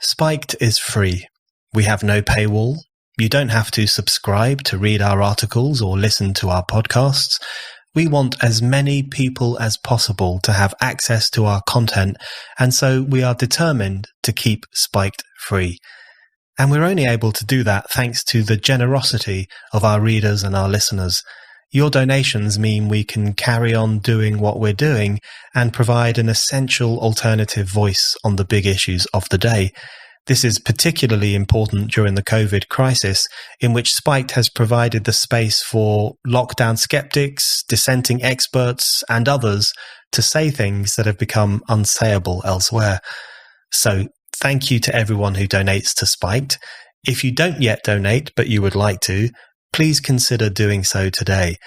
Spiked is free. We have no paywall. You don't have to subscribe to read our articles or listen to our podcasts. We want as many people as possible to have access to our content, and so we are determined to keep Spiked free. And we're only able to do that thanks to the generosity of our readers and our listeners. Your donations mean we can carry on doing what we're doing and provide an essential alternative voice on the big issues of the day. This is particularly important during the COVID crisis, in which Spiked has provided the space for lockdown skeptics, dissenting experts, and others to say things that have become unsayable elsewhere. So, thank you to everyone who donates to Spiked. If you don't yet donate, but you would like to, please consider doing so today.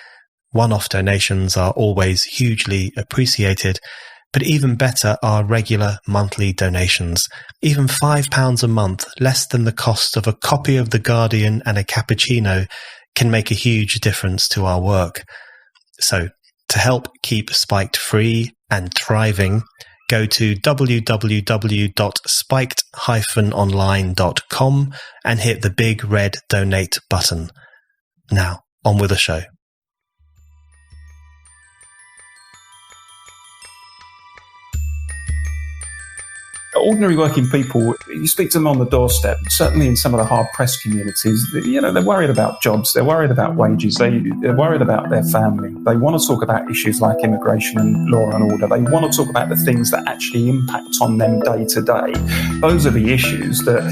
One-off donations are always hugely appreciated, but even better are regular monthly donations. Even £5 a month, less than the cost of a copy of The Guardian and a cappuccino, can make a huge difference to our work. So, to help keep Spiked free and thriving, go to www.spiked-online.com and hit the big red donate button. Now, on with the show. Ordinary working people, you speak to them on the doorstep, certainly in some of the hard-pressed communities, they're worried about jobs, they're worried about wages, they're worried about their family. They want to talk about issues like immigration and law and order. They want to talk about the things that actually impact on them day to day. Those are the issues that,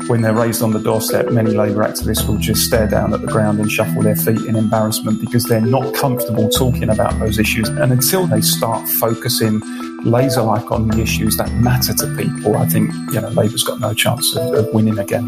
when they're raised on the doorstep, many Labour activists will just stare down at the ground and shuffle their feet in embarrassment because they're not comfortable talking about those issues. And until they start focusing laser-like on the issues that matter to people, I think Labour's got no chance of winning again.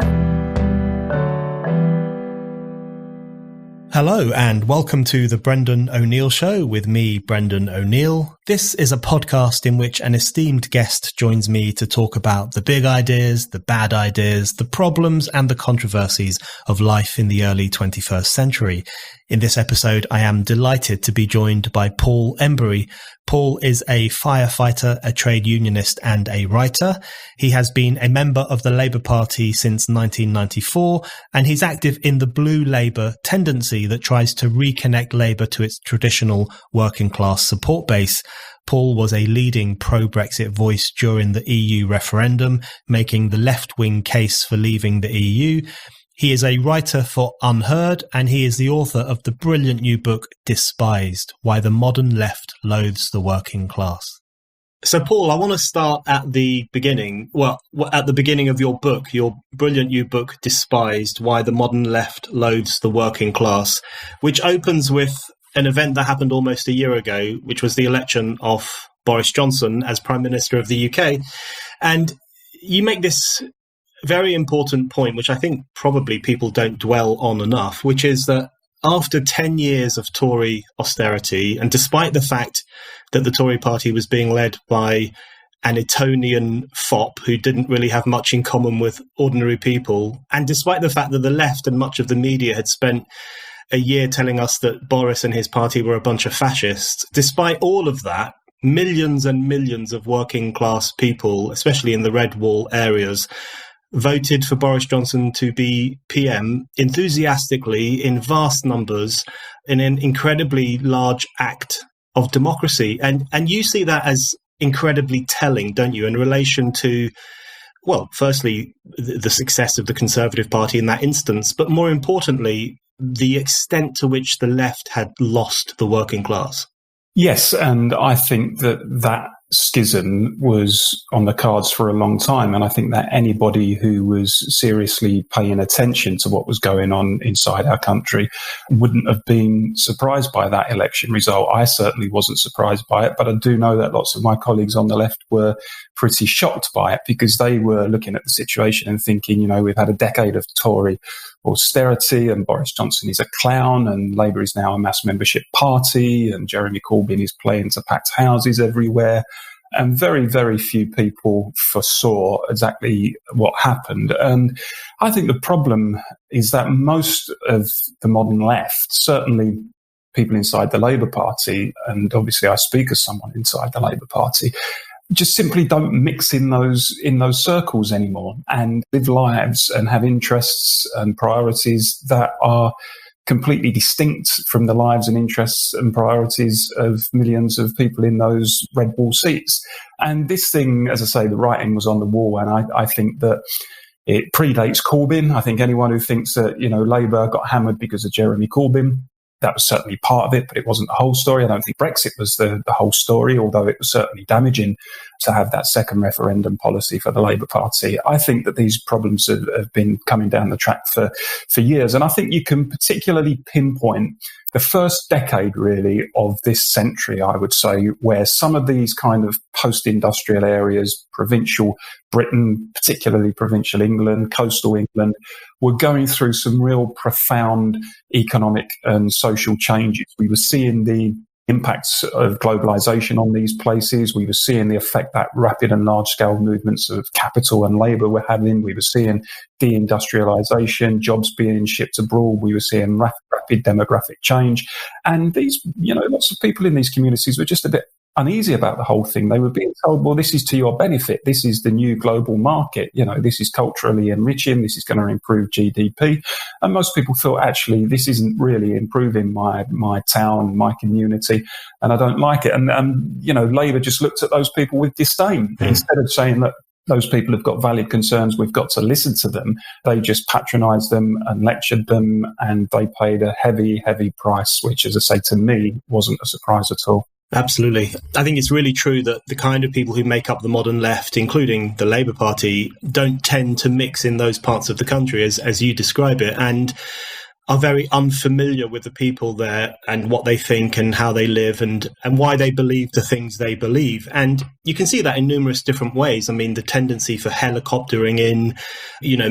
Hello and welcome to the Brendan O'Neill Show with me, Brendan O'Neill. This is a podcast in which an esteemed guest joins me to talk about the big ideas, the bad ideas, the problems and the controversies of life in the early 21st century. In this episode, I am delighted to be joined by Paul Embery. Paul is a firefighter, a trade unionist and a writer. He has been a member of the Labour Party since 1994, and he's active in the Blue Labour tendency that tries to reconnect Labour to its traditional working class support base. Paul was a leading pro-Brexit voice during the EU referendum, making the left-wing case for leaving the EU. He is a writer for Unheard, and he is the author of the brilliant new book, Despised, Why the Modern Left Loathes the Working Class. So, Paul, I want to start at the beginning. Well, at the beginning of your book, your brilliant new book, Despised, Why the Modern Left Loathes the Working Class, which opens with an event that happened almost a year ago, which was the election of Boris Johnson as Prime Minister of the UK. And you make this very important point, which I think probably people don't dwell on enough, which is that after 10 years of Tory austerity, and despite the fact that the Tory party was being led by an Etonian fop who didn't really have much in common with ordinary people, and despite the fact that the left and much of the media had spent a year telling us that Boris and his party were a bunch of fascists, despite all of that, millions and millions of working class people, especially in the Red Wall areas, voted for Boris Johnson to be PM enthusiastically in vast numbers in an incredibly large act of democracy. And you see that as incredibly telling, don't you, in relation to, well, firstly, the success of the Conservative Party in that instance, but more importantly, the extent to which the left had lost the working class. Yes, and I think that schism was on the cards for a long time, and I think that anybody who was seriously paying attention to what was going on inside our country wouldn't have been surprised by that election result. I certainly wasn't surprised by it, but I do know that lots of my colleagues on the left were pretty shocked by it because they were looking at the situation and thinking, we've had a decade of Tory austerity and Boris Johnson is a clown and Labour is now a mass membership party and Jeremy Corbyn is playing to packed houses everywhere. And very, very few people foresaw exactly what happened. And I think the problem is that most of the modern left, certainly people inside the Labour Party, and obviously I speak as someone inside the Labour Party, just simply don't mix in those circles anymore and live lives and have interests and priorities that are completely distinct from the lives and interests and priorities of millions of people in those red wall seats. And this thing, as I say, the writing was on the wall, and I think that it predates Corbyn. I think anyone who thinks that, Labour got hammered because of Jeremy Corbyn, that was certainly part of it, but it wasn't the whole story. I don't think Brexit was the whole story, although it was certainly damaging to have that second referendum policy for the Labour Party. I think that these problems have been coming down the track for years. And I think you can particularly pinpoint the first decade, really, of this century, I would say, where some of these kind of post-industrial areas, provincial Britain, particularly provincial England, coastal England, were going through some real profound economic and social changes. We were seeing the impacts of globalization on these places. We were seeing the effect that rapid and large-scale movements of capital and labour were having. We were seeing deindustrialization, jobs being shipped abroad. We were seeing rapid demographic change. And these, lots of people in these communities were just a bit uneasy about the whole thing. They were being told, well, this is to your benefit. This is the new global market. This is culturally enriching. This is going to improve GDP. And most people feel, actually, this isn't really improving my town, my community, and I don't like it. And Labour just looked at those people with disdain. Instead of saying that those people have got valid concerns, we've got to listen to them, they just patronised them and lectured them, and they paid a heavy, heavy price, which, as I say, to me, wasn't a surprise at all. Absolutely. I think it's really true that the kind of people who make up the modern left, including the Labour Party, don't tend to mix in those parts of the country as you describe it, and are very unfamiliar with the people there and what they think and how they live and why they believe the things they believe. And you can see that in numerous different ways. I mean, the tendency for helicoptering in,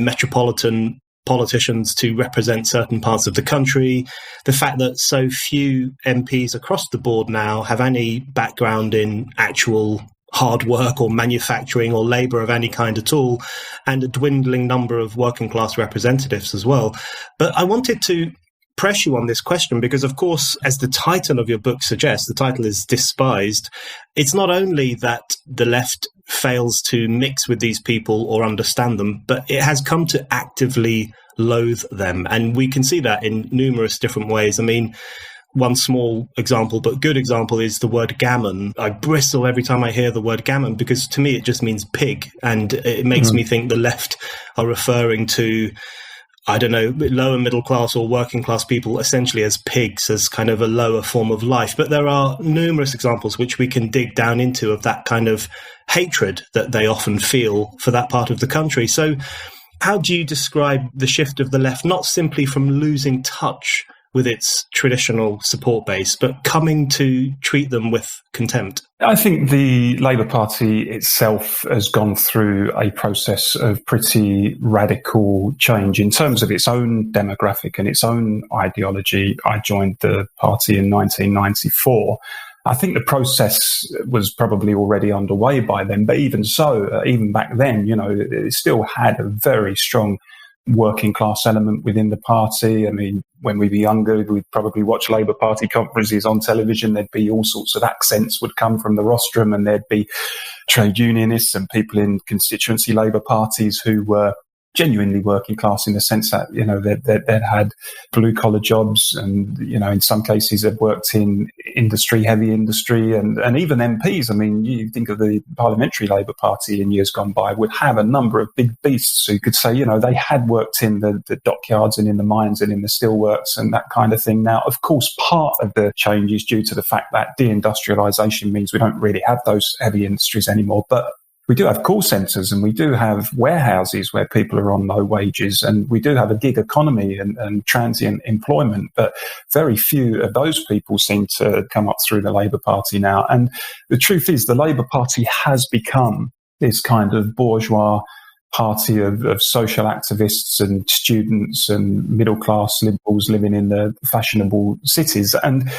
metropolitan politicians to represent certain parts of the country, the fact that so few MPs across the board now have any background in actual hard work or manufacturing or labour of any kind at all, and a dwindling number of working class representatives as well. But I wanted to press you on this question because, of course, as the title of your book suggests, the title is Despised. It's not only that the left fails to mix with these people or understand them, but it has come to actively loathe them. And we can see that in numerous different ways. I mean, one small example, but good example, is the word gammon. I bristle every time I hear the word gammon because to me it just means pig. And it makes me think the left are referring to, I don't know, lower middle class or working class people essentially as pigs, as kind of a lower form of life. But there are numerous examples which we can dig down into of that kind of hatred that they often feel for that part of the country. So how do you describe the shift of the left, not simply from losing touch with its traditional support base, but coming to treat them with contempt? I think the Labour Party itself has gone through a process of pretty radical change in terms of its own demographic and its own ideology. I joined the party in 1994. I think the process was probably already underway by then, but even so, even back then, it still had a very strong working class element within the party. I mean, when we were younger, we'd probably watch Labour Party conferences on television. There'd be all sorts of accents would come from the rostrum, and there'd be trade unionists and people in constituency Labour parties who were genuinely working class in the sense that, they'd had blue collar jobs and, in some cases they'd worked in industry, heavy industry, and even MPs. I mean, you think of the Parliamentary Labour Party in years gone by would have a number of big beasts who could say, they had worked in the dockyards and in the mines and in the steelworks and that kind of thing. Now, of course, part of the change is due to the fact that deindustrialisation means we don't really have those heavy industries anymore, but we do have call centres and we do have warehouses where people are on low wages, and we do have a gig economy and transient employment, but very few of those people seem to come up through the Labour Party now. And the truth is the Labour Party has become this kind of bourgeois party of social activists and students and middle-class liberals living in the fashionable cities. And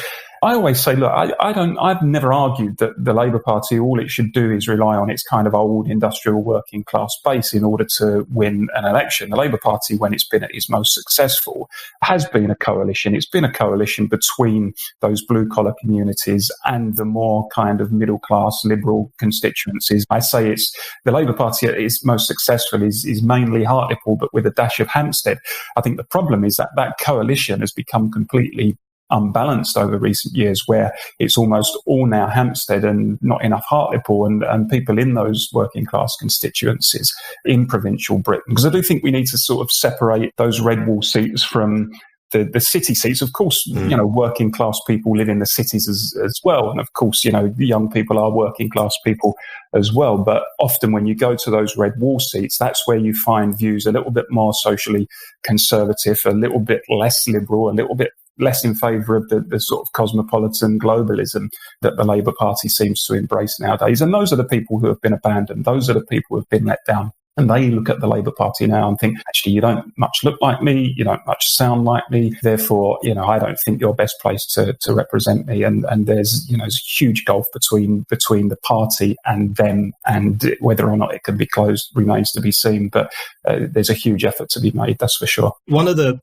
I always say, look, I've never argued that the Labour Party, all it should do is rely on its kind of old industrial working class base in order to win an election. The Labour Party, when it's been at its most successful, has been a coalition. It's been a coalition between those blue collar communities and the more kind of middle class liberal constituencies. I say it's the Labour Party at its most successful is mainly Hartlepool, but with a dash of Hampstead. I think the problem is that coalition has become completely unbalanced over recent years, where it's almost all now Hampstead and not enough Hartlepool and people in those working class constituencies in provincial Britain. Because I do think we need to sort of separate those red wall seats from the city seats. Of course, working class people live in the cities as well. And of course, young people are working class people as well. But often when you go to those red wall seats, that's where you find views a little bit more socially conservative, a little bit less liberal, a little bit less in favour of the sort of cosmopolitan globalism that the Labour Party seems to embrace nowadays. And those are the people who have been abandoned. Those are the people who have been let down. And they look at the Labour Party now and think, actually, you don't much look like me, you don't much sound like me, therefore, I don't think you're best placed to represent me. And there's, there's a huge gulf between the party and them, and whether or not it can be closed remains to be seen. But there's a huge effort to be made, that's for sure. One of the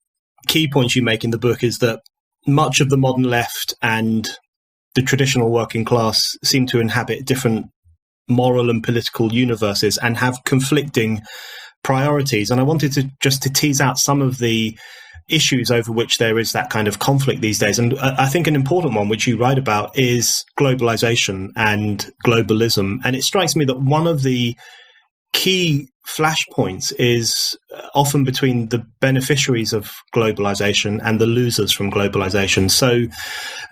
key points you make in the book is that much of the modern left and the traditional working class seem to inhabit different moral and political universes and have conflicting priorities. And I wanted to tease out some of the issues over which there is that kind of conflict these days. And I think an important one, which you write about, is globalization and globalism. And it strikes me that one of the key flashpoints is often between the beneficiaries of globalization and the losers from globalization. So,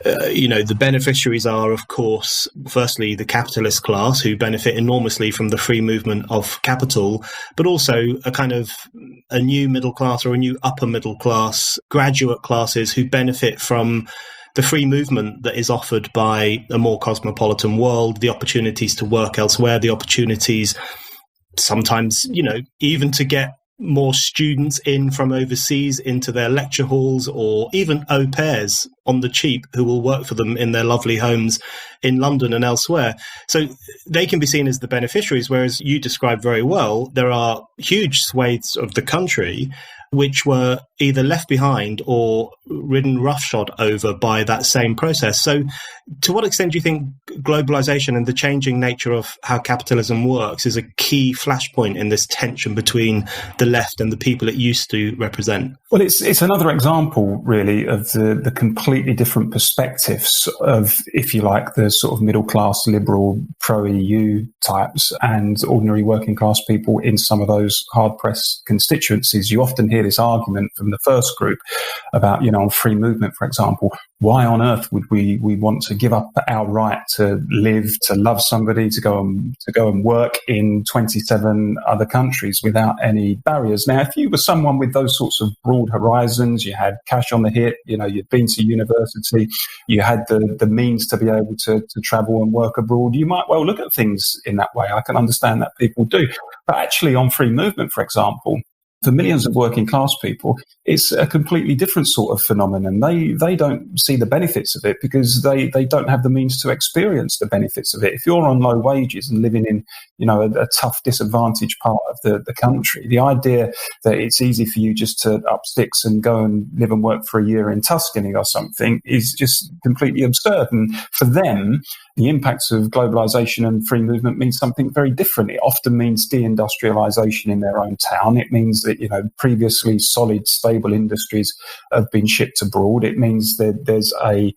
the beneficiaries are, of course, firstly, the capitalist class, who benefit enormously from the free movement of capital, but also a new middle class or a new upper middle class, graduate classes who benefit from the free movement that is offered by a more cosmopolitan world, the opportunities to work elsewhere, the opportunities sometimes, even to get more students in from overseas into their lecture halls, or even au pairs on the cheap who will work for them in their lovely homes in London and elsewhere. So they can be seen as the beneficiaries, whereas you describe very well, there are huge swathes of the country which were either left behind or ridden roughshod over by that same process. So to what extent do you think globalization and the changing nature of how capitalism works is a key flashpoint in this tension between the left and the people it used to represent? Well, it's another example, really, of the completely different perspectives of, if you like, the sort of middle-class, liberal, pro-EU types and ordinary working-class people in some of those hard-pressed constituencies. You often hear this argument from the first group about, on free movement, for example. Why on earth would we want to give up our right to live, to love somebody, to go and work in 27 other countries without any barriers? Now, if you were someone with those sorts of broad horizons, you had cash on the hip, you'd been to university, you had the means to be able to travel and work abroad, you might well look at things in that way. I can understand that people do. But actually on free movement, for example, for millions of working class people, it's a completely different sort of phenomenon. They don't see the benefits of it because they don't have the means to experience the benefits of it. If you're on low wages and living in, a tough, disadvantaged part of the country, the idea that it's easy for you just to up sticks and go and live and work for a year in Tuscany or something is just completely absurd. And for them, the impacts of globalization and free movement means something very different. It often means deindustrialization in their own town. It means that, previously solid, stable industries have been shipped abroad. It means that there's an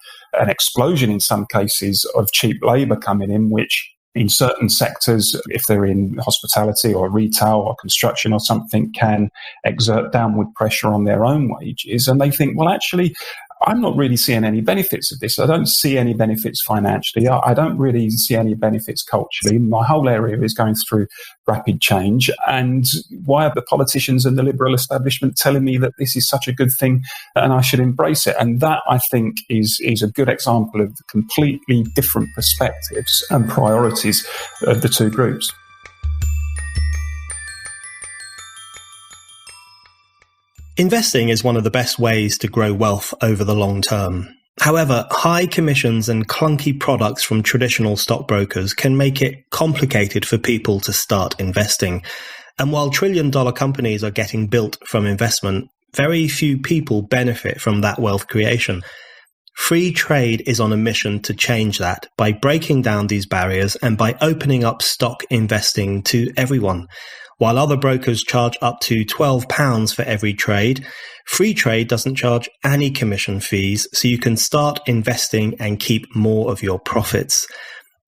explosion in some cases of cheap labor coming in, which in certain sectors, if they're in hospitality or retail or construction or something, can exert downward pressure on their own wages. And they think, well, actually, I'm not really seeing any benefits of this. I don't see any benefits financially. I don't really see any benefits culturally. My whole area is going through rapid change. And why are the politicians and the liberal establishment telling me that this is such a good thing and I should embrace it? And that, I think, is a good example of the completely different perspectives and priorities of the two groups. Investing is one of the best ways to grow wealth over the long term. However, high commissions and clunky products from traditional stockbrokers can make it complicated for people to start investing. And while trillion-dollar companies are getting built from investment, very few people benefit from that wealth creation. Free trade is on a mission to change that by breaking down these barriers and by opening up stock investing to everyone. While other brokers charge up to £12 for every trade, free trade doesn't charge any commission fees, so you can start investing and keep more of your profits.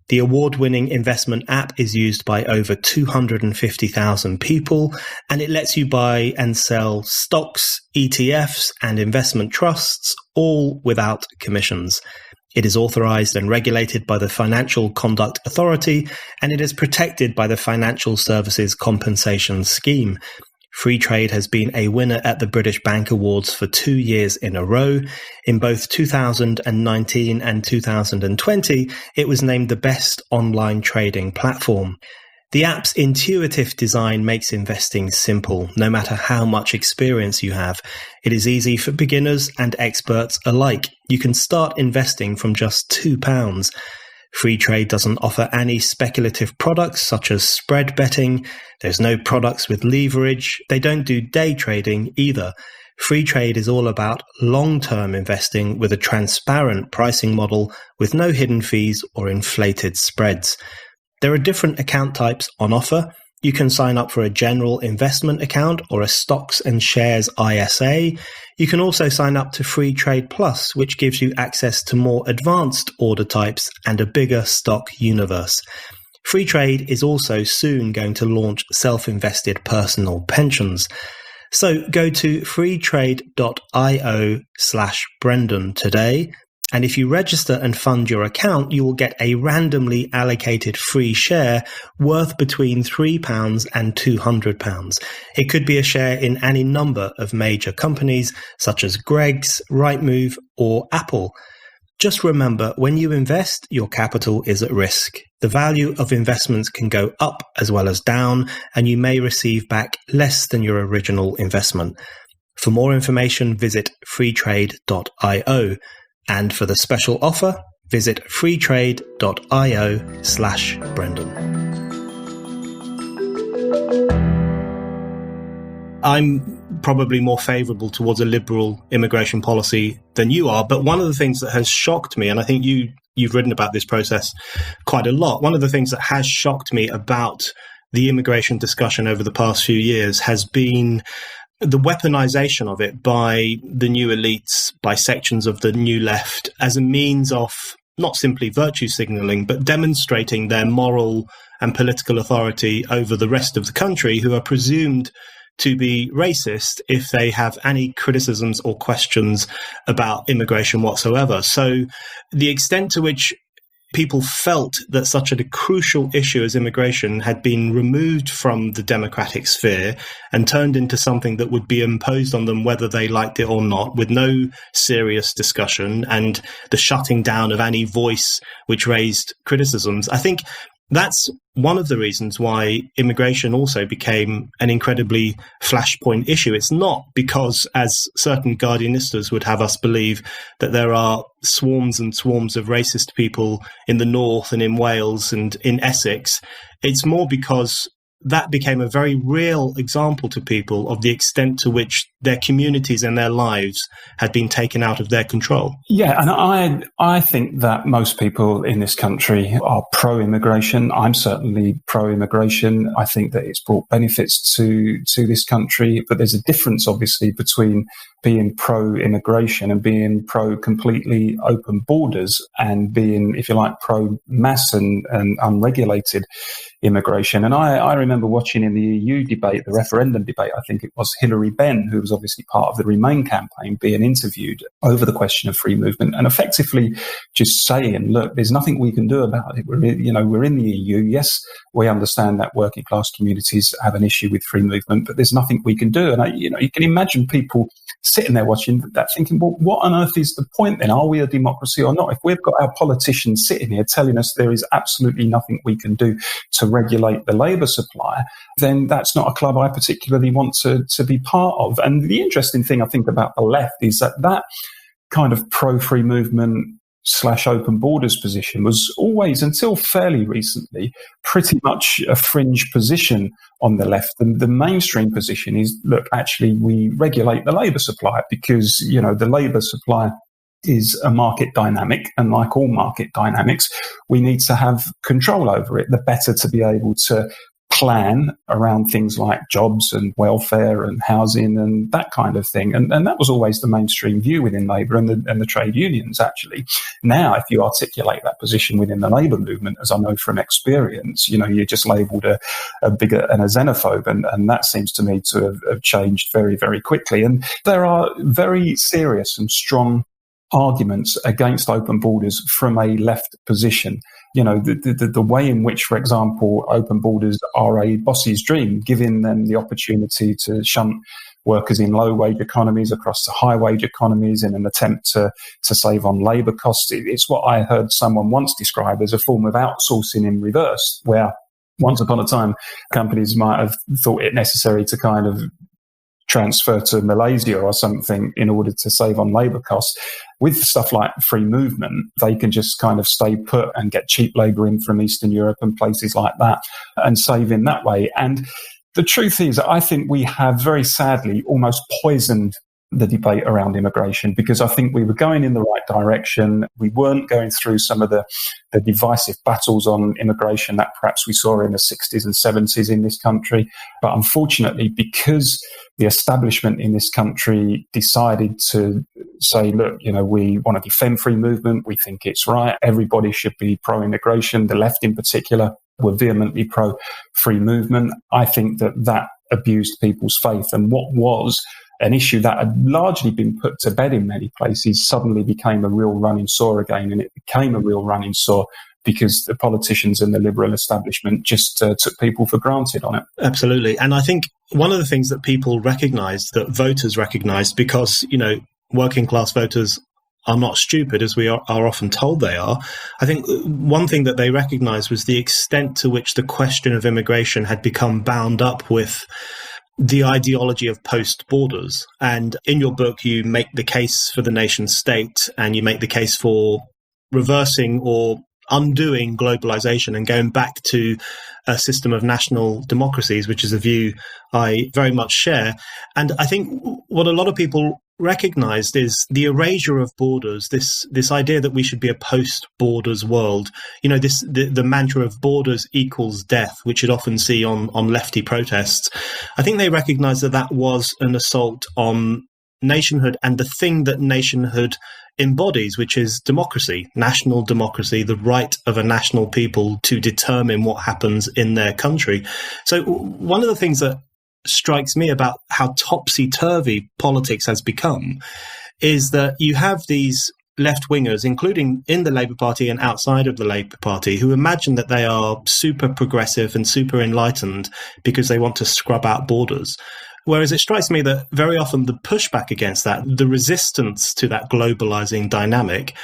The award-winning investment app is used by over 250,000 people, and it lets you buy and sell stocks, ETFs, and investment trusts, all without commissions. It is authorized and regulated by the Financial Conduct Authority, and it is protected by the Financial Services Compensation Scheme. Free Trade has been a winner at the British Bank Awards for 2 years in a row. In both 2019 and 2020, it was named the best online trading platform. The app's intuitive design makes investing simple, no matter how much experience you have. It is easy for beginners and experts alike. You can start investing from just £2. Free Trade doesn't offer any speculative products such as spread betting. There's no products with leverage. They don't do day trading either. Free Trade is all about long-term investing with a transparent pricing model with no hidden fees or inflated spreads. There are different account types on offer. You can sign up for a general investment account or a stocks and shares ISA. You can also sign up to Free Trade Plus, which gives you access to more advanced order types and a bigger stock universe. Free Trade is also soon going to launch self-invested personal pensions. So go to freetrade.io/Brendan today. And if you register and fund your account, you will get a randomly allocated free share worth between £3 and £200. It could be a share in any number of major companies, such as Greggs, Rightmove, or Apple. Just remember, when you invest, your capital is at risk. The value of investments can go up as well as down, and you may receive back less than your original investment. For more information, visit freetrade.io. And for the special offer, visit freetrade.io/Brendan. I'm probably more favourable towards a liberal immigration policy than you are, but one of the things that has shocked me, and I think you've written about this process quite a lot, one of the things that has shocked me about the immigration discussion over the past few years has been the weaponization of it by the new elites, by sections of the new left, as a means of not simply virtue signaling, but demonstrating their moral and political authority over the rest of the country, who are presumed to be racist if they have any criticisms or questions about immigration whatsoever. So the extent to which people felt that such a crucial issue as immigration had been removed from the democratic sphere and turned into something that would be imposed on them whether they liked it or not, with no serious discussion and the shutting down of any voice which raised criticisms. I think that's one of the reasons why immigration also became an incredibly flashpoint issue. It's not because, as certain Guardianistas would have us believe, that there are swarms and swarms of racist people in the north and in Wales and in Essex. It's more because that became a very real example to people of the extent to which their communities and their lives had been taken out of their control. Yeah, and I think that most people in this country are pro-immigration. I'm certainly pro-immigration. I think that it's brought benefits to this country, but there's a difference, obviously, between being pro-immigration and being pro-completely open borders and being, if you like, pro-mass and unregulated immigration. And I remember watching in the EU debate, the referendum debate, I think it was Hilary Benn, who was obviously part of the Remain campaign, being interviewed over the question of free movement and effectively just saying, look, there's nothing we can do about it. We're in the EU. Yes, we understand that working class communities have an issue with free movement, but there's nothing we can do. And you can imagine people sitting there watching that thinking, well, what on earth is the point then? Are we a democracy or not? If we've got our politicians sitting here telling us there is absolutely nothing we can do to regulate the labour supply, then that's not a club I particularly want to be part of. And the interesting thing I think about the left is that kind of pro-free movement / open borders position was always, until fairly recently, pretty much a fringe position on the left. And the mainstream position is, look, actually, we regulate the labour supply because, the labour supply is a market dynamic. And like all market dynamics, we need to have control over it. The better to be able to plan around things like jobs and welfare and housing and that kind of thing. And that was always the mainstream view within Labour and the trade unions, actually. Now, if you articulate that position within the Labour movement, as I know from experience, you're just labelled a bigot and a xenophobe. And that seems to me to have changed very, very quickly. And there are very serious and strong arguments against open borders from a left position. The way in which, for example, open borders are a boss's dream, giving them the opportunity to shunt workers in low-wage economies across to high-wage economies in an attempt to save on labour costs. It's what I heard someone once describe as a form of outsourcing in reverse, where once upon a time, companies might have thought it necessary to kind of transfer to Malaysia or something in order to save on labour costs. With stuff like free movement, they can just kind of stay put and get cheap labour in from Eastern Europe and places like that and save in that way. And the truth is, I think we have very sadly almost poisoned the debate around immigration, because I think we were going in the right direction. We weren't going through some of the divisive battles on immigration that perhaps we saw in the 60s and 70s in this country. But unfortunately, because the establishment in this country decided to say, look, we want to defend free movement, we think it's right, everybody should be pro-immigration, the left in particular were vehemently pro-free movement, I think that abused people's faith. And what was an issue that had largely been put to bed in many places suddenly became a real running sore again. And it became a real running sore because the politicians and the liberal establishment just took people for granted on it. Absolutely. And I think one of the things that people recognised, that voters recognised, because, working class voters are not stupid, as we are often told they are. I think one thing that they recognised was the extent to which the question of immigration had become bound up with the ideology of post-borders. And in your book, you make the case for the nation state, and you make the case for reversing or undoing globalization and going back to a system of national democracies, which is a view I very much share. And I think what a lot of people recognized is the erasure of borders, this idea that we should be a post-borders world. The mantra of borders equals death, which you'd often see on lefty protests. I think they recognized that was an assault on nationhood and the thing that nationhood embodies, which is democracy, national democracy, the right of a national people to determine what happens in their country. So one of the things that strikes me about how topsy-turvy politics has become is that you have these left-wingers, including in the Labour Party and outside of the Labour Party, who imagine that they are super progressive and super enlightened because they want to scrub out borders. Whereas it strikes me that very often the pushback against that, the resistance to that globalizing dynamic,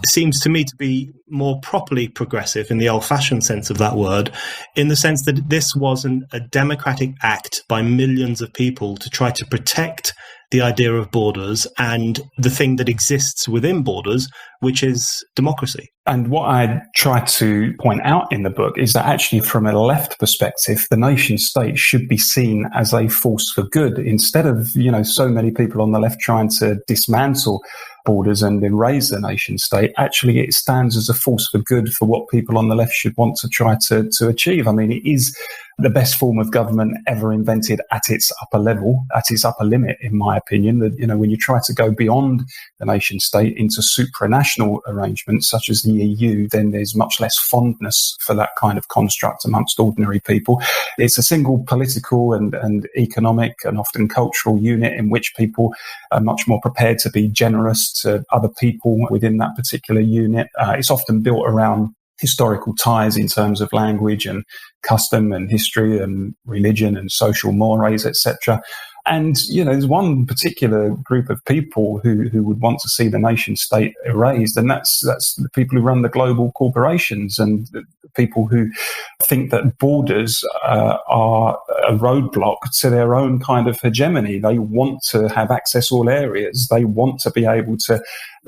seems to me to be more properly progressive in the old-fashioned sense of that word, in the sense that this wasn't a democratic act by millions of people to try to protect the idea of borders and the thing that exists within borders, which is democracy. And what I try to point out in the book is that actually from a left perspective, the nation state should be seen as a force for good, instead of, so many people on the left trying to dismantle borders and erase the nation state. Actually, it stands as a force for good for what people on the left should want to try to achieve. I mean, it is the best form of government ever invented at its upper level, at its upper limit, in my opinion. That, when you try to go beyond the nation state into supranational arrangements such as the EU, then there's much less fondness for that kind of construct amongst ordinary people. It's a single political and economic and often cultural unit in which people are much more prepared to be generous to other people within that particular unit. It's often built around historical ties in terms of language and custom and history and religion and social mores, etc. And, there's one particular group of people who would want to see the nation state erased, and that's the people who run the global corporations and the people who think that borders are a roadblock to their own kind of hegemony. They want to have access all areas. They want to be able to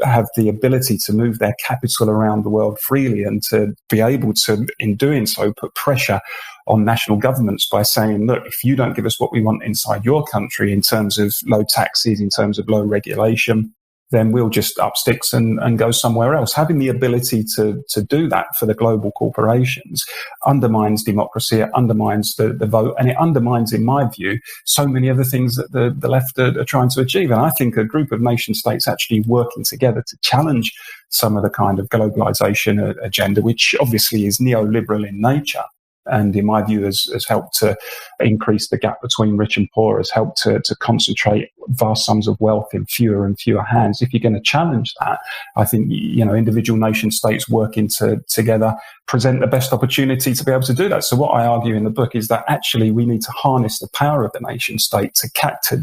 have the ability to move their capital around the world freely and to be able to, in doing so, put pressure on national governments by saying, look, if you don't give us what we want inside your country in terms of low taxes, in terms of low regulation, then we'll just up sticks and go somewhere else. Having the ability to do that for the global corporations undermines democracy, it undermines the vote, and it undermines, in my view, so many other things that the left are trying to achieve. And I think a group of nation states actually working together to challenge some of the kind of globalization agenda, which obviously is neoliberal in nature, and in my view has helped to increase the gap between rich and poor, has helped to concentrate vast sums of wealth in fewer and fewer hands. If you're going to challenge that, I think, individual nation states working together present the best opportunity to be able to do that. So what I argue in the book is that actually we need to harness the power of the nation state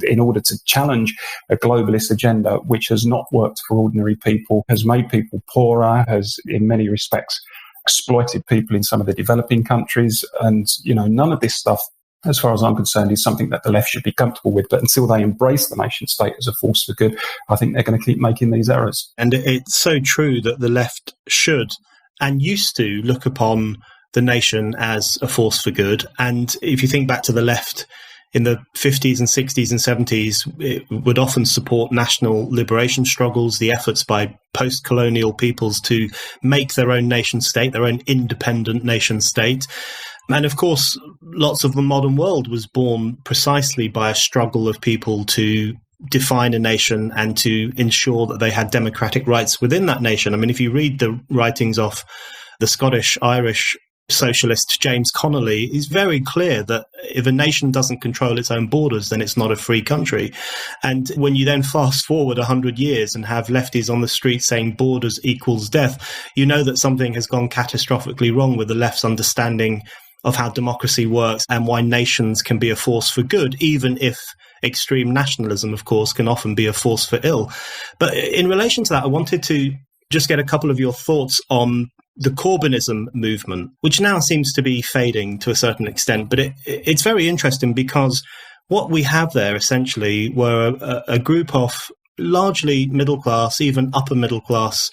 in order to challenge a globalist agenda which has not worked for ordinary people, has made people poorer, has in many respects exploited people in some of the developing countries. And, none of this stuff, as far as I'm concerned, is something that the left should be comfortable with. But until they embrace the nation state as a force for good, I think they're going to keep making these errors. And it's so true that the left should and used to look upon the nation as a force for good. And if you think back to the left in the 50s and 60s and 70s, it would often support national liberation struggles, the efforts by post-colonial peoples to make their own nation state, their own independent nation state. And of course, lots of the modern world was born precisely by a struggle of people to define a nation and to ensure that they had democratic rights within that nation. I mean, if you read the writings of the Scottish-Irish socialist James Connolly, is very clear that if a nation doesn't control its own borders, then it's not a free country. And when you then fast forward 100 years and have lefties on the street saying borders equals death, you know that something has gone catastrophically wrong with the left's understanding of how democracy works and why nations can be a force for good, even if extreme nationalism, of course, can often be a force for ill. But in relation to that, I wanted to just get a couple of your thoughts on the Corbynism movement, which now seems to be fading to a certain extent. But it's very interesting because what we have there essentially were a group of largely middle class, even upper middle class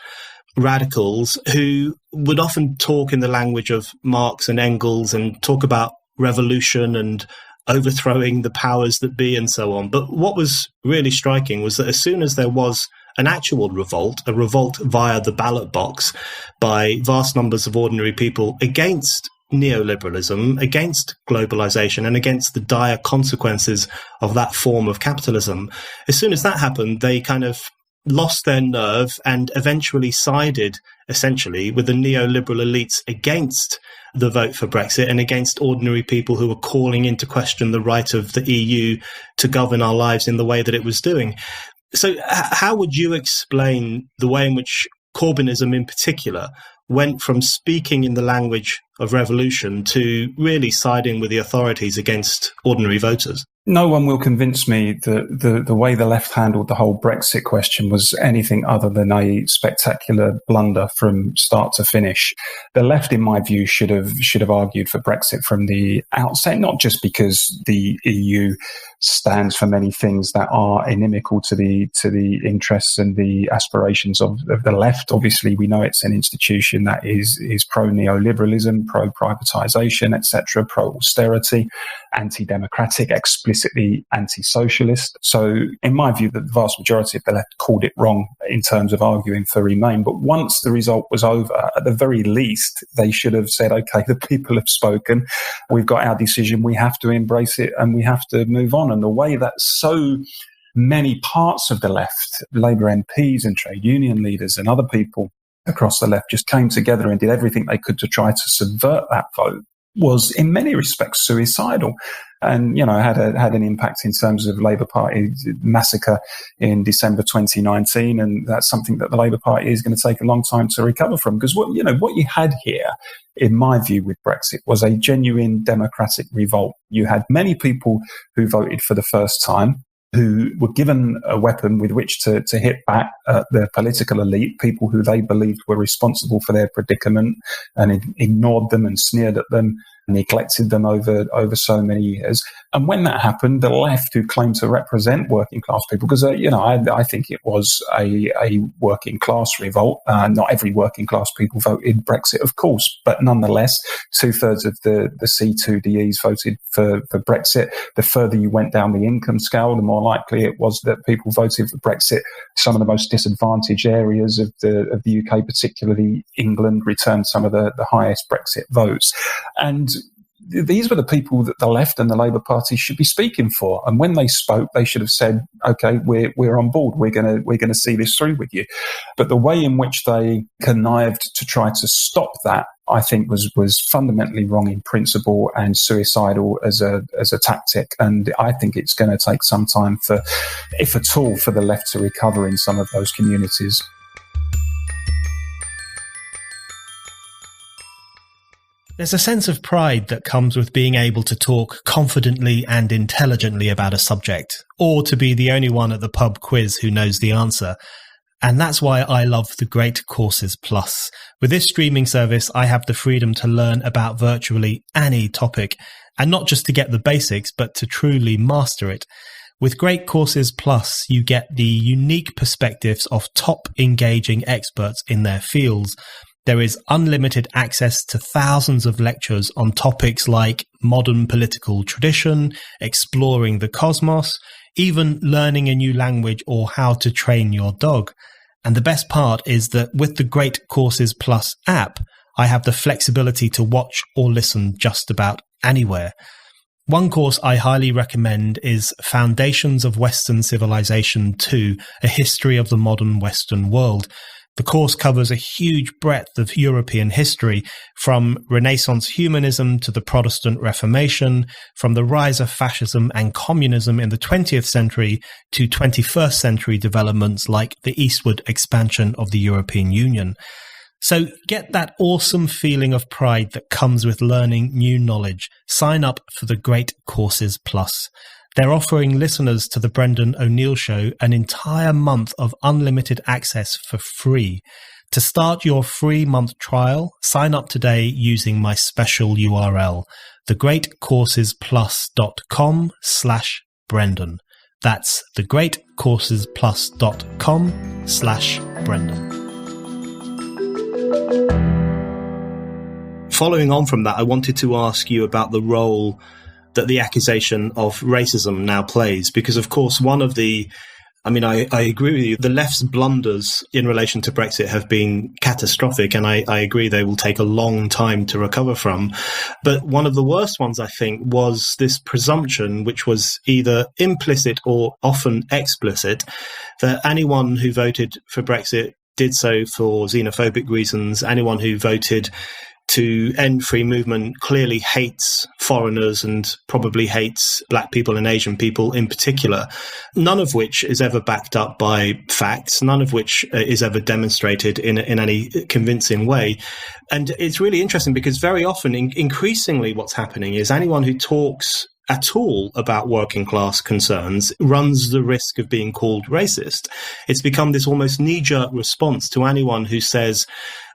radicals who would often talk in the language of Marx and Engels and talk about revolution and overthrowing the powers that be and so on. But what was really striking was that as soon as there was an actual revolt, a revolt via the ballot box by vast numbers of ordinary people against neoliberalism, against globalization, and against the dire consequences of that form of capitalism, as soon as that happened, they kind of lost their nerve and eventually sided, essentially, with the neoliberal elites against the vote for Brexit and against ordinary people who were calling into question the right of the EU to govern our lives in the way that it was doing. So how would you explain the way in which Corbynism in particular went from speaking in the language of revolution to really siding with the authorities against ordinary voters? No one will convince me that the way the left handled the whole Brexit question was anything other than a spectacular blunder from start to finish. The left, in my view, should have argued for Brexit from the outset, not just because the EU stands for many things that are inimical to the interests and the aspirations of the left. Obviously, we know it's an institution that is pro-neoliberalism, pro-privatisation, etc., pro-austerity, anti-democratic, explicitly anti-socialist. So, in my view, the vast majority of the left called it wrong in terms of arguing for Remain. But once the result was over, at the very least, they should have said, OK, the people have spoken. We've got our decision. We have to embrace it and we have to move on. And the way that so many parts of the left, Labour MPs and trade union leaders and other people across the left just came together and did everything they could to try to subvert that vote was in many respects suicidal. and, had an impact in terms of Labour Party massacre in December 2019. And that's something that the Labour Party is going to take a long time to recover from. Because what you had here, in my view, with Brexit was a genuine democratic revolt. You had many people who voted for the first time, who were given a weapon with which to hit back at the political elite, people who they believed were responsible for their predicament, and ignored them and sneered at them, neglected them over so many years. And when that happened, the left, who claimed to represent working class people, because I think it was a working class revolt. Not every working class people voted Brexit, of course, but nonetheless, 2/3 of the C2DEs voted for Brexit. The further you went down the income scale, the more likely it was that people voted for Brexit. Some of the most disadvantaged areas of the UK, particularly England, returned some of the highest Brexit votes. And these were the people that the left and the Labour Party should be speaking for. And when they spoke, they should have said, "Okay, we're on board. We're gonna see this through with you." But the way in which they connived to try to stop that, I think, was fundamentally wrong in principle and suicidal as a tactic. And I think it's going to take some time for, if at all, for the left to recover in some of those communities. There's a sense of pride that comes with being able to talk confidently and intelligently about a subject, or to be the only one at the pub quiz who knows the answer. And that's why I love the Great Courses Plus. With this streaming service, I have the freedom to learn about virtually any topic, and not just to get the basics, but to truly master it. With Great Courses Plus, you get the unique perspectives of top engaging experts in their fields. There is unlimited access to thousands of lectures on topics like modern political tradition, exploring the cosmos, even learning a new language or how to train your dog. And the best part is that with the Great Courses Plus app, I have the flexibility to watch or listen just about anywhere. One course I highly recommend is Foundations of Western Civilization 2, A History of the Modern Western World. The course covers a huge breadth of European history, from Renaissance humanism to the Protestant Reformation, from the rise of fascism and communism in the 20th century to 21st century developments like the eastward expansion of the European Union. So get that awesome feeling of pride that comes with learning new knowledge. Sign up for the Great Courses Plus. They're offering listeners to the Brendan O'Neill Show an entire month of unlimited access for free. To start your free month trial, sign up today using my special URL, thegreatcoursesplus.com/Brendan. That's thegreatcoursesplus.com/Brendan. Following on from that, I wanted to ask you about the role that the accusation of racism now plays, because of course I agree with you, the left's blunders in relation to Brexit have been catastrophic, and I agree they will take a long time to recover from. But one of the worst ones, I think, was this presumption, which was either implicit or often explicit, that anyone who voted for Brexit did so for xenophobic reasons. Anyone who voted to end free movement clearly hates foreigners and probably hates black people and Asian people in particular, none of which is ever backed up by facts, none of which is ever demonstrated in any convincing way. And it's really interesting because very often, increasingly what's happening is anyone who talks at all about working class concerns runs the risk of being called racist. It's become this almost knee-jerk response to anyone who says,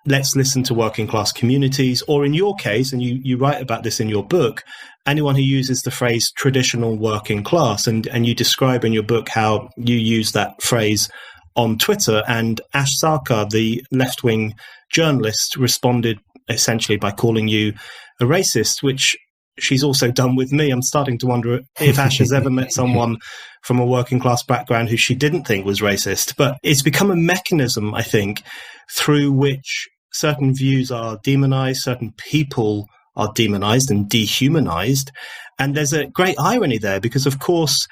let's listen to working class communities, or in your case, and you write about this in your book, anyone who uses the phrase traditional working class, and you describe in your book how you use that phrase on Twitter, and Ash Sarkar, the left-wing journalist, responded essentially by calling you a racist, which she's also done with me. I'm starting to wonder if Ash has ever met someone from a working class background who she didn't think was racist. But it's become a mechanism, I think, through which certain views are demonized, certain people are demonized and dehumanized. And there's a great irony there because, of course,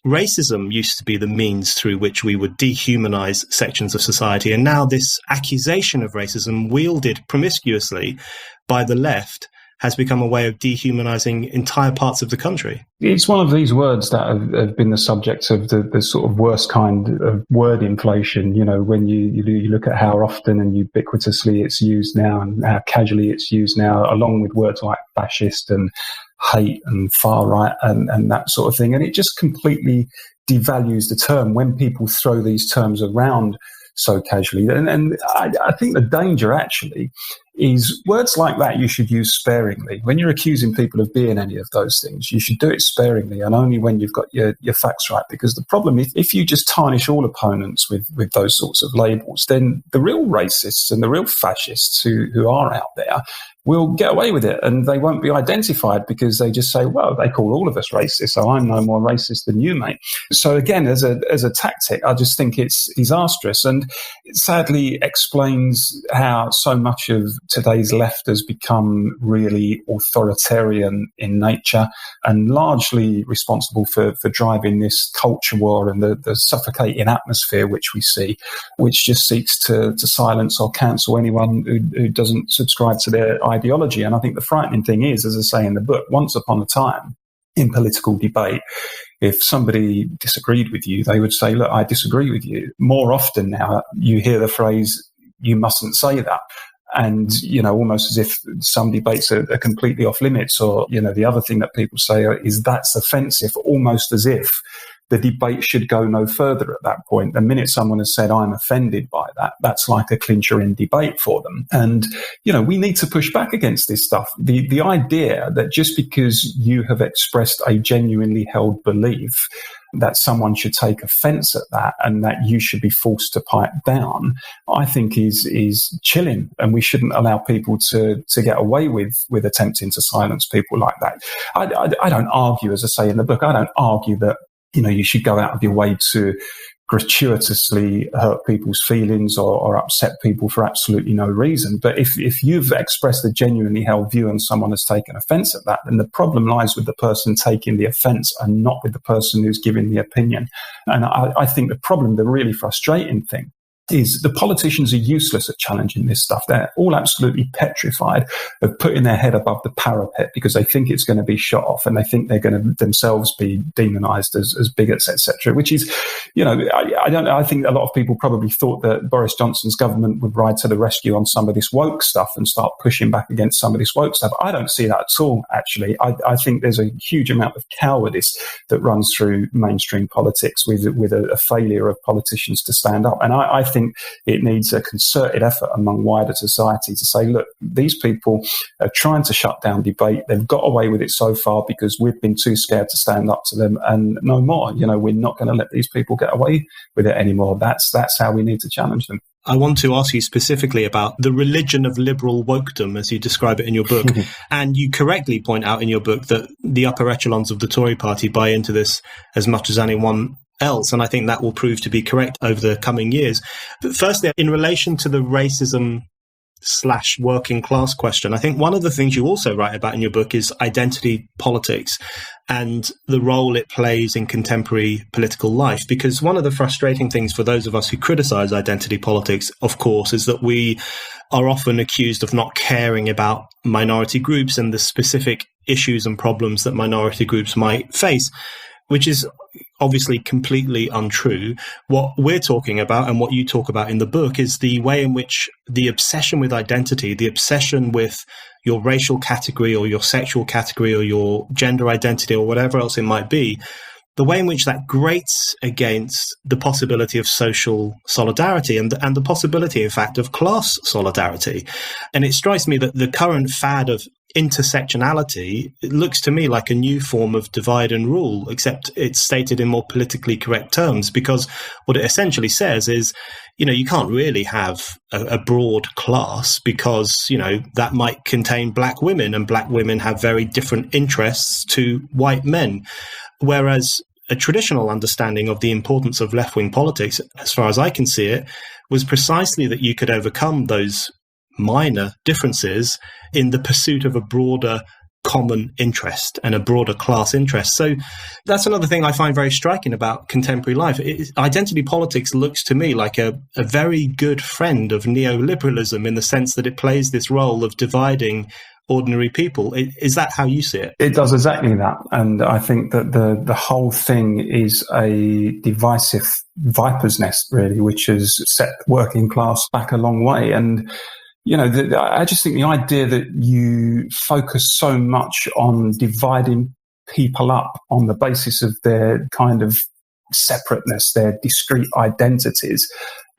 racism used to be the means through which we would dehumanize sections of society. And now this accusation of racism, wielded promiscuously by the left, has become a way of dehumanizing entire parts of the country. It's one of these words that have been the subject of the sort of worst kind of word inflation. You know, when you look at how often and ubiquitously it's used now and how casually it's used now, along with words like fascist and hate and far right and that sort of thing. And it just completely devalues the term when people throw these terms around so casually. And I think the danger actually is words like that you should use sparingly. When you're accusing people of being any of those things, you should do it sparingly and only when you've got your facts right. Because the problem is, if you just tarnish all opponents with those sorts of labels, then the real racists and the real fascists who are out there will get away with it, and they won't be identified because they just say, well, they call all of us racist, so I'm no more racist than you, mate. So again, as a tactic, I just think it's disastrous, and it sadly explains how so much of today's left has become really authoritarian in nature and largely responsible for driving this culture war and the suffocating atmosphere which we see, which just seeks to silence or cancel anyone who doesn't subscribe to their ideology. And I think the frightening thing is, as I say in the book, once upon a time in political debate, if somebody disagreed with you, they would say, look, I disagree with you. More often now, you hear the phrase, you mustn't say that. And, you know, almost as if some debates are completely off limits, or, you know, the other thing that people say is that's offensive, almost as if the debate should go no further at that point. The minute someone has said, I'm offended by that, that's like a clincher in debate for them. And, you know, we need to push back against this stuff. The idea that just because you have expressed a genuinely held belief, that someone should take offence at that and that you should be forced to pipe down, I think is chilling. And we shouldn't allow people to get away with attempting to silence people like that. I don't argue, as I say in the book, I don't argue that, you know, you should go out of your way to gratuitously hurt people's feelings or upset people for absolutely no reason. But if you've expressed a genuinely held view and someone has taken offence at that, then the problem lies with the person taking the offence and not with the person who's giving the opinion. And I think the problem, the really frustrating thing, is the politicians are useless at challenging this stuff. They're all absolutely petrified of putting their head above the parapet because they think it's going to be shot off and they think they're going to themselves be demonized as bigots, etc. Which is, you know, I don't know. I think a lot of people probably thought that Boris Johnson's government would ride to the rescue on some of this woke stuff and start pushing back against some of this woke stuff. I don't see that at all, actually. I think there's a huge amount of cowardice that runs through mainstream politics with a failure of politicians to stand up. And I think it needs a concerted effort among wider society to say, look, these people are trying to shut down debate. They've got away with it so far because we've been too scared to stand up to them, and no more. You know, we're not going to let these people get away with it anymore. That's how we need to challenge them. I want to ask you specifically about the religion of liberal wokedom, as you describe it in your book. And you correctly point out in your book that the upper echelons of the Tory party buy into this as much as anyone else. And I think that will prove to be correct over the coming years. But firstly, in relation to the racism / working class question, I think one of the things you also write about in your book is identity politics and the role it plays in contemporary political life. Because one of the frustrating things for those of us who criticize identity politics, of course, is that we are often accused of not caring about minority groups and the specific issues and problems that minority groups might face, which is obviously completely untrue. What we're talking about and what you talk about in the book is the way in which the obsession with identity, the obsession with your racial category or your sexual category or your gender identity or whatever else it might be, the way in which that grates against the possibility of social solidarity and the possibility, in fact, of class solidarity. And it strikes me that the current fad of intersectionality, it looks to me like a new form of divide and rule, except it's stated in more politically correct terms, because what it essentially says is, you know, you can't really have a broad class because, you know, that might contain black women, and black women have very different interests to white men. Whereas a traditional understanding of the importance of left-wing politics, as far as I can see it, was precisely that you could overcome those minor differences in the pursuit of a broader common interest and a broader class interest. So that's another thing I find very striking about contemporary life. Identity politics looks to me like a very good friend of neoliberalism in the sense that it plays this role of dividing ordinary people. Is that how you see it? It does exactly that. And I think that the whole thing is a divisive viper's nest, really, which has set working class back a long way. And, I just think the idea that you focus so much on dividing people up on the basis of their kind of separateness, their discrete identities,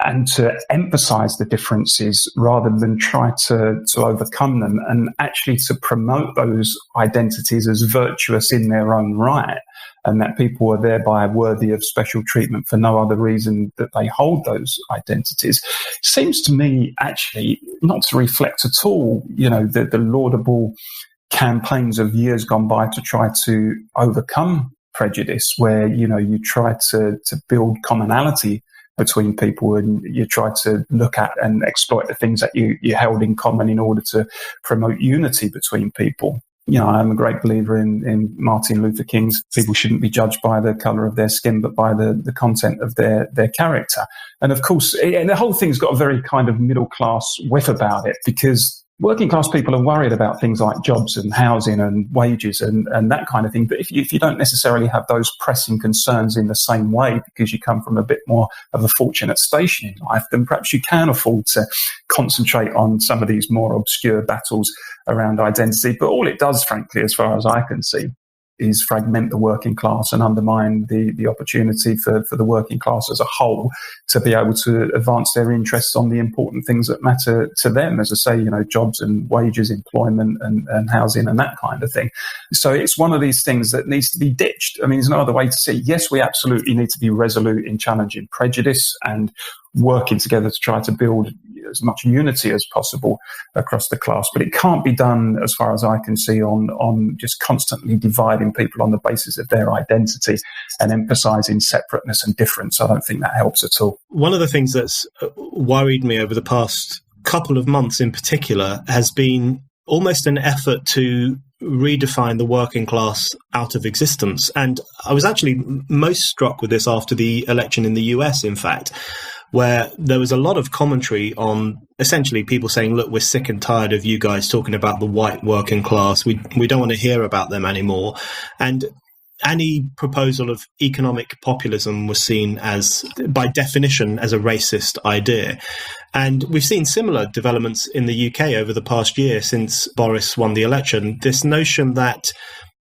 and to emphasize the differences rather than try to overcome them, and actually to promote those identities as virtuous in their own right, and that people are thereby worthy of special treatment for no other reason that they hold those identities, seems to me actually not to reflect at all, the laudable campaigns of years gone by to try to overcome prejudice, where, you try to build commonality between people, and you try to look at and exploit the things that you held in common in order to promote unity between people. I'm a great believer in Martin Luther King's people shouldn't be judged by the colour of their skin, but by the content of their character. And of course, and the whole thing's got a very kind of middle class whiff about it, because working class people are worried about things like jobs and housing and wages and that kind of thing. But if you don't necessarily have those pressing concerns in the same way because you come from a bit more of a fortunate station in life, then perhaps you can afford to concentrate on some of these more obscure battles around identity. But all it does, frankly, as far as I can see, is fragment the working class and undermine the opportunity for the working class as a whole to be able to advance their interests on the important things that matter to them, as I say, jobs and wages, employment and housing and that kind of thing. So it's one of these things that needs to be ditched. I mean, there's no other way to say, yes, we absolutely need to be resolute in challenging prejudice and working together to try to build as much unity as possible across the class. But it can't be done, as far as I can see, on just constantly dividing people on the basis of their identity and emphasising separateness and difference. I don't think that helps at all. One of the things that's worried me over the past couple of months in particular has been almost an effort to redefine the working class out of existence. And I was actually most struck with this after the election in the US, in fact, where there was a lot of commentary on essentially people saying, look, we're sick and tired of you guys talking about the white working class. We don't want to hear about them anymore. And any proposal of economic populism was seen as, by definition, as a racist idea. And we've seen similar developments in the UK over the past year since Boris won the election. This notion that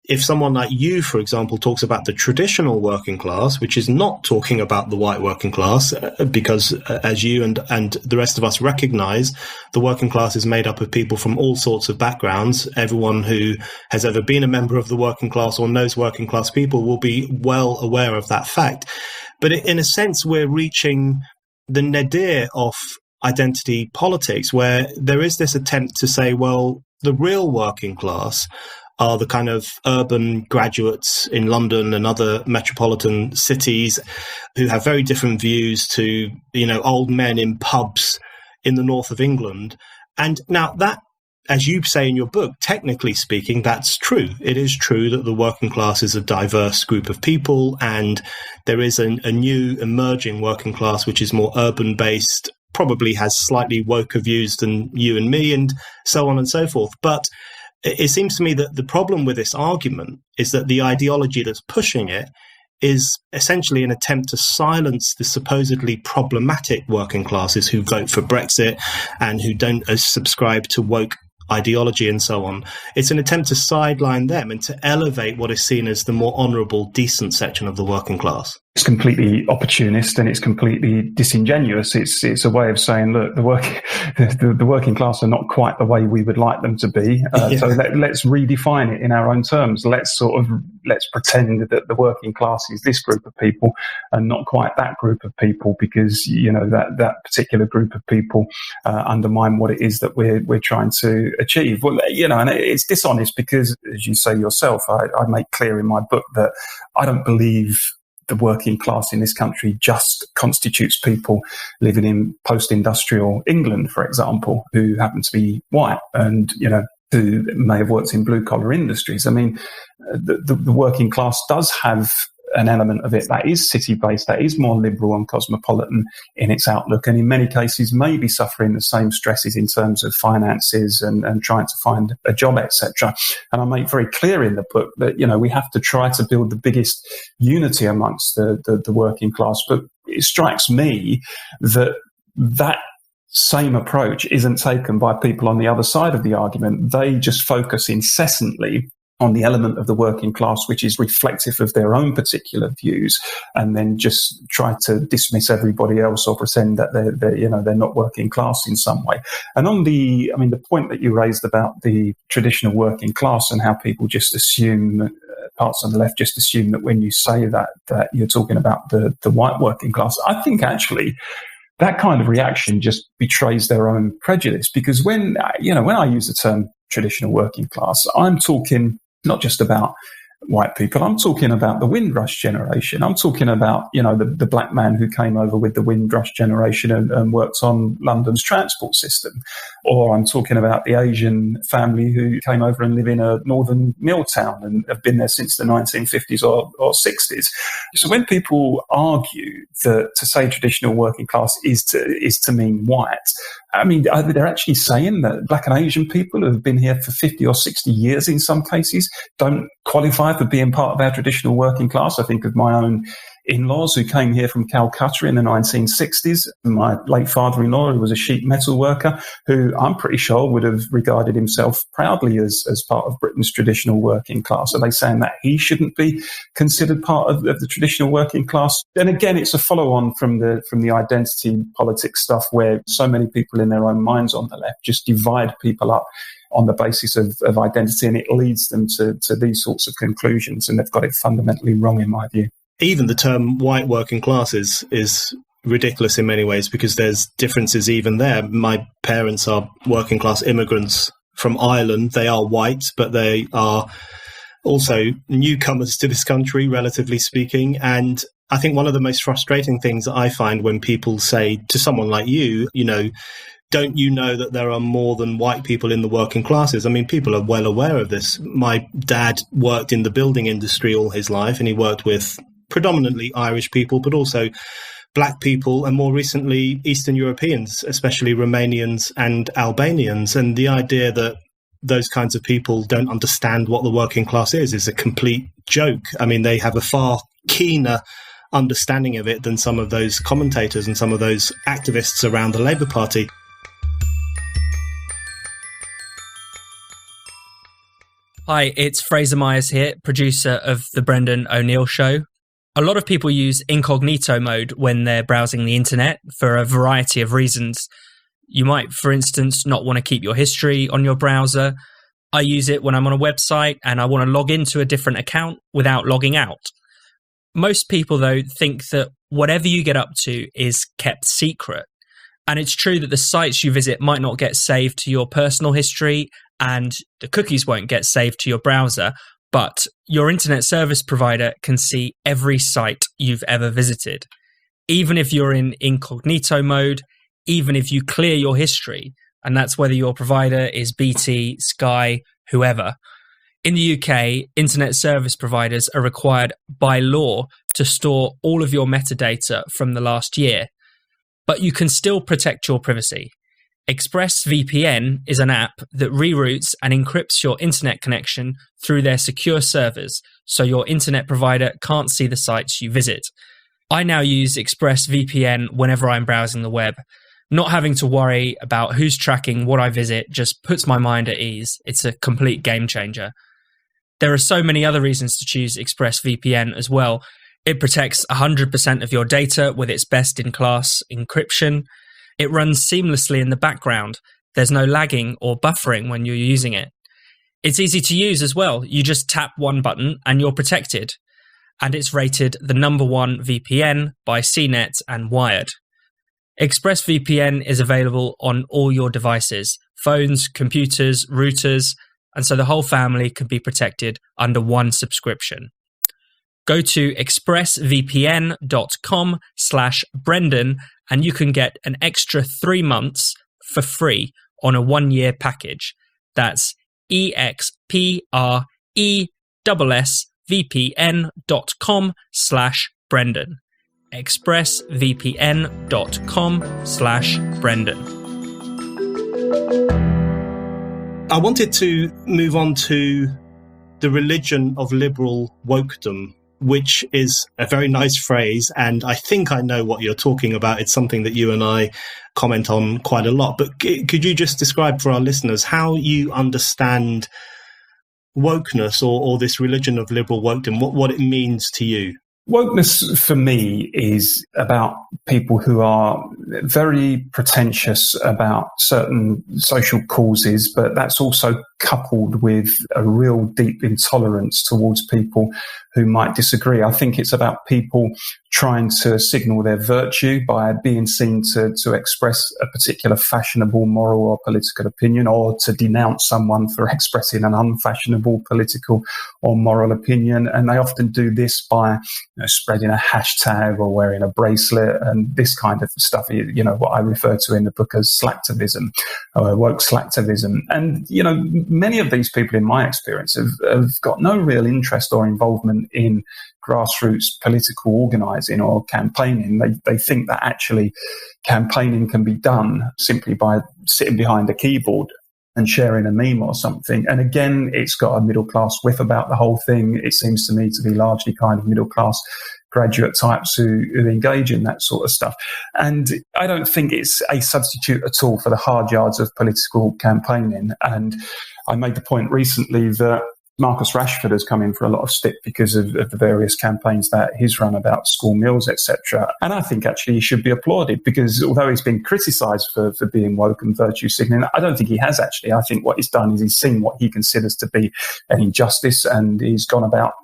if someone like you, for example, talks about the traditional working class, which is not talking about the white working class, because as you and the rest of us recognize, the working class is made up of people from all sorts of backgrounds. Everyone who has ever been a member of the working class or knows working class people will be well aware of that fact. But in a sense, we're reaching the nadir of identity politics, where there is this attempt to say, well, the real working class are the kind of urban graduates in London and other metropolitan cities who have very different views to, old men in pubs in the north of England. And now that, as you say in your book, technically speaking, that's true. It is true that the working class is a diverse group of people, and there is a new emerging working class which is more urban-based, probably has slightly woker views than you and me, and so on and so forth. But it seems to me that the problem with this argument is that the ideology that's pushing it is essentially an attempt to silence the supposedly problematic working classes who vote for Brexit and who don't subscribe to woke ideology and so on. It's an attempt to sideline them and to elevate what is seen as the more honourable, decent section of the working class. It's completely opportunist and it's completely disingenuous. It's a way of saying, look, the working class are not quite the way we would like them to be. So let's redefine it in our own terms. Let's pretend that the working class is this group of people and not quite that group of people, because that particular group of people undermine what it is that we're trying to achieve. Well, and it's dishonest because, as you say yourself, I make clear in my book that I don't believe the working class in this country just constitutes people living in post-industrial England, for example, who happen to be white and, who may have worked in blue-collar industries. I mean, the working class does have an element of it that is city-based, that is more liberal and cosmopolitan in its outlook, and in many cases may be suffering the same stresses in terms of finances and trying to find a job, etc. And I make very clear in the book that, we have to try to build the biggest unity amongst the working class. But it strikes me that same approach isn't taken by people on the other side of the argument. They just focus incessantly on the element of the working class which is reflective of their own particular views, and then just try to dismiss everybody else or pretend that they're not working class in some way. And on the point that you raised about the traditional working class and how people just assume, parts on the left just assume that when you say that you're talking about the white working class, I think actually that kind of reaction just betrays their own prejudice, because when I use the term traditional working class, I'm talking not just about white people. I'm talking about the Windrush generation. I'm talking about, the black man who came over with the Windrush generation and worked on London's transport system. Or I'm talking about the Asian family who came over and live in a northern mill town and have been there since the 1950s or 60s. So when people argue that to say traditional working class is to mean white, they're actually saying that black and Asian people who have been here for 50 or 60 years in some cases don't qualify for being part of our traditional working class. I think of my own in-laws who came here from Calcutta in the 1960s. My late father-in-law, who was a sheet metal worker, who I'm pretty sure would have regarded himself proudly as part of Britain's traditional working class. Are they saying that he shouldn't be considered part of the traditional working class? And again, it's a follow-on from the identity politics stuff, where so many people in their own minds on the left just divide people up on the basis of identity, and it leads them to these sorts of conclusions, and they've got it fundamentally wrong in my view. Even the term white working class is ridiculous in many ways, because there's differences even there. My parents are working class immigrants from Ireland. They are white, but they are also newcomers to this country, relatively speaking. And I think one of the most frustrating things that I find when people say to someone like you, don't you know that there are more than white people in the working classes? People are well aware of this. My dad worked in the building industry all his life, and he worked with predominantly Irish people, but also black people, and more recently Eastern Europeans, especially Romanians and Albanians. And the idea that those kinds of people don't understand what the working class is a complete joke. They have a far keener understanding of it than some of those commentators and some of those activists around the Labour Party. Hi, it's Fraser Myers here, producer of The Brendan O'Neill Show. A lot of people use incognito mode when they're browsing the internet for a variety of reasons. You might, for instance, not want to keep your history on your browser. I use it when I'm on a website and I want to log into a different account without logging out. Most people, though, think that whatever you get up to is kept secret. And it's true that the sites you visit might not get saved to your personal history and the cookies won't get saved to your browser, but your internet service provider can see every site you've ever visited. Even if you're in incognito mode, even if you clear your history, and that's whether your provider is BT, Sky, whoever. In the UK, internet service providers are required by law to store all of your metadata from the last year, but you can still protect your privacy. ExpressVPN is an app that reroutes and encrypts your internet connection through their secure servers, so your internet provider can't see the sites you visit. I now use ExpressVPN whenever I'm browsing the web. Not having to worry about who's tracking what I visit just puts my mind at ease. It's a complete game changer. There are so many other reasons to choose ExpressVPN as well. It protects 100% of your data with its best-in-class encryption. It runs seamlessly in the background. There's no lagging or buffering when you're using it. It's easy to use as well. You just tap one button and you're protected. And it's rated the #1 VPN by CNET and Wired. ExpressVPN is available on all your devices, phones, computers, routers, and so the whole family can be protected under one subscription. Go to expressvpn.com/Brendan and you can get an extra 3 months for free on a 1-year package. That's expressvpn.com/Brendan. expressvpn.com/Brendan. expressvpn.com/Brendan. I wanted to move on to the religion of liberal wokedom, which is a very nice phrase, and I think I know what you're talking about. It's something that you and I comment on quite a lot. But could you just describe for our listeners how you understand wokeness or this religion of liberal wokedom, what it means to you? Wokeness for me is about people who are very pretentious about certain social causes, but that's also coupled with a real deep intolerance towards people who might disagree. I think it's about people trying to signal their virtue by being seen to express a particular fashionable moral or political opinion, or to denounce someone for expressing an unfashionable political or moral opinion. And they often do this by spreading a hashtag or wearing a bracelet and this kind of stuff, what I refer to in the book as slacktivism, or woke slacktivism. And, many of these people, in my experience, have got no real interest or involvement in grassroots political organising or campaigning. They think that actually campaigning can be done simply by sitting behind a keyboard and sharing a meme or something. And again, it's got a middle class whiff about the whole thing. It seems to me to be largely kind of middle class graduate types who engage in that sort of stuff. And I don't think it's a substitute at all for the hard yards of political campaigning. And I made the point recently that Marcus Rashford has come in for a lot of stick because of the various campaigns that he's run about school meals, etc. And I think actually he should be applauded, because although he's been criticised for being woke and virtue signalling, I don't think he has actually. I think what he's done is he's seen what he considers to be an injustice, and he's gone about,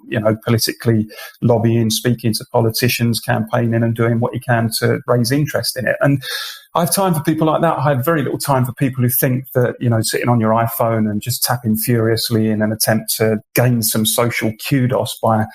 politically lobbying, speaking to politicians, campaigning and doing what he can to raise interest in it. And I have time for people like that. I have very little time for people who think that, sitting on your iPhone and just tapping furiously in an attempt to gain some social kudos by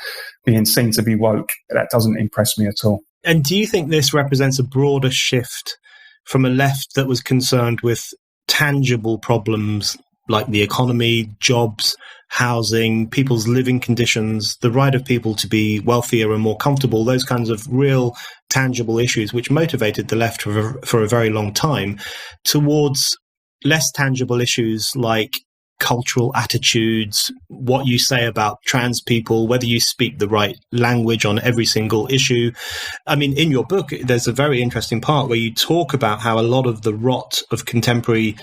being seen to be woke. That doesn't impress me at all. And do you think this represents a broader shift from a left that was concerned with tangible problems like the economy, jobs, housing, people's living conditions, the right of people to be wealthier and more comfortable, those kinds of real tangible issues which motivated the left for a very long time, towards less tangible issues like cultural attitudes, what you say about trans people, whether you speak the right language on every single issue. I mean, in your book, there's a very interesting part where you talk about how a lot of the rot of contemporary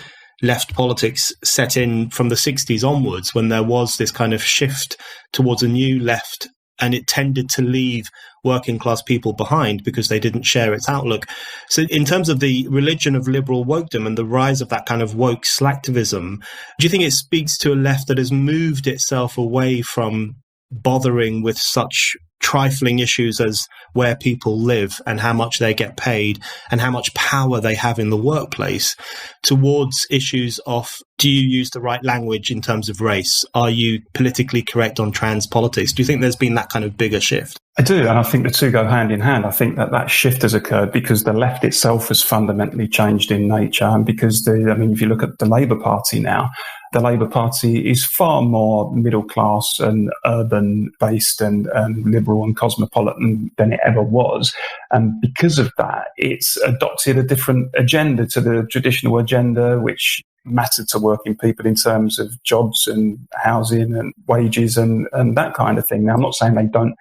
left politics set in from the 60s onwards, when there was this kind of shift towards a new left, and it tended to leave working class people behind because they didn't share its outlook. So in terms of the religion of liberal wokedom and the rise of that kind of woke slacktivism, do you think it speaks to a left that has moved itself away from bothering with such trifling issues as where people live and how much they get paid and how much power they have in the workplace, towards issues of, do you use the right language in terms of race? Are you politically correct on trans politics? Do you think there's been that kind of bigger shift? I do, and I think the two go hand in hand. I think that shift has occurred because the left itself has fundamentally changed in nature, and because if you look at the Labour Party now, the Labour Party is far more middle class and urban based and liberal and cosmopolitan than it ever was. And because of that, it's adopted a different agenda to the traditional agenda, which mattered to working people in terms of jobs and housing and wages and that kind of thing. Now, I'm not saying they don't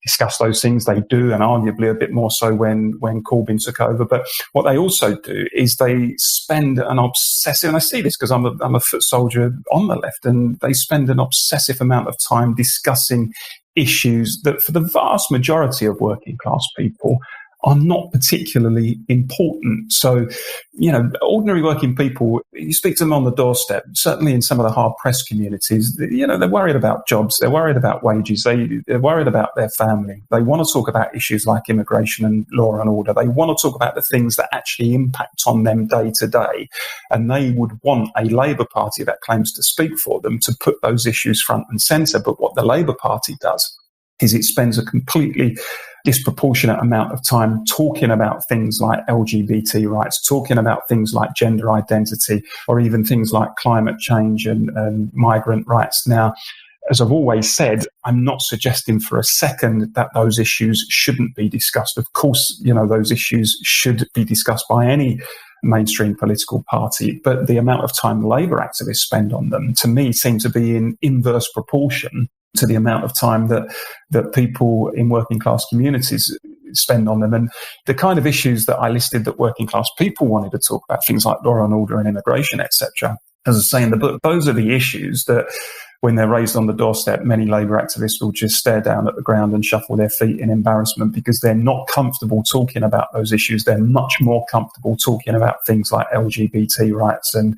discuss those things. They do, and arguably a bit more so when Corbyn took over. But what they also do is they spend an obsessive, and I see this because I'm a foot soldier on the left, and they spend an obsessive amount of time discussing issues that for the vast majority of working class people are not particularly important. So, ordinary working people, you speak to them on the doorstep, certainly in some of the hard-pressed communities, they're worried about jobs, they're worried about wages, they're worried about their family. They want to talk about issues like immigration and law and order. They want to talk about the things that actually impact on them day to day. And they would want a Labour Party that claims to speak for them to put those issues front and centre. But what the Labour Party does is it spends a completely disproportionate amount of time talking about things like LGBT rights, talking about things like gender identity, or even things like climate change and migrant rights. Now, as I've always said, I'm not suggesting for a second that those issues shouldn't be discussed. Of course, those issues should be discussed by any mainstream political party, but the amount of time Labour activists spend on them, to me, seems to be in inverse proportion to the amount of time that people in working class communities spend on them. And the kind of issues that I listed that working class people wanted to talk about, things like law and order and immigration, etc., as I say in the book, those are the issues that, when they're raised on the doorstep, many Labour activists will just stare down at the ground and shuffle their feet in embarrassment, because they're not comfortable talking about those issues. They're much more comfortable talking about things like LGBT rights and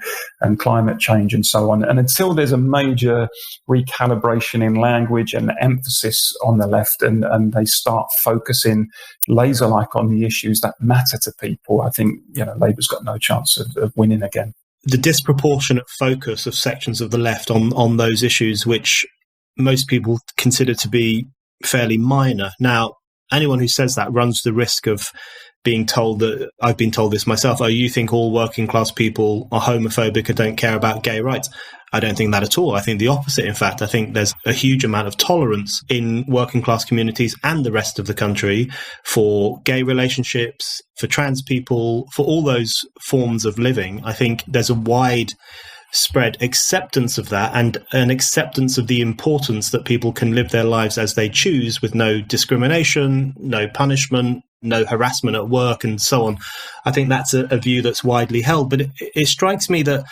climate change and so on. And until there's a major recalibration in language and emphasis on the left, and they start focusing laser-like on the issues that matter to people, I think Labour's got no chance of winning again. The disproportionate focus of sections of the left on those issues, which most people consider to be fairly minor. Now, anyone who says that runs the risk of being told that, I've been told this myself, you think all working class people are homophobic and don't care about gay rights. I don't think that at all. I think the opposite. In fact, I think there's a huge amount of tolerance in working class communities and the rest of the country for gay relationships, for trans people, for all those forms of living. I think there's a wide spread acceptance of that, and an acceptance of the importance that people can live their lives as they choose, with no discrimination, no punishment, no harassment at work, and so on. I think that's a view that's widely held. But it strikes me that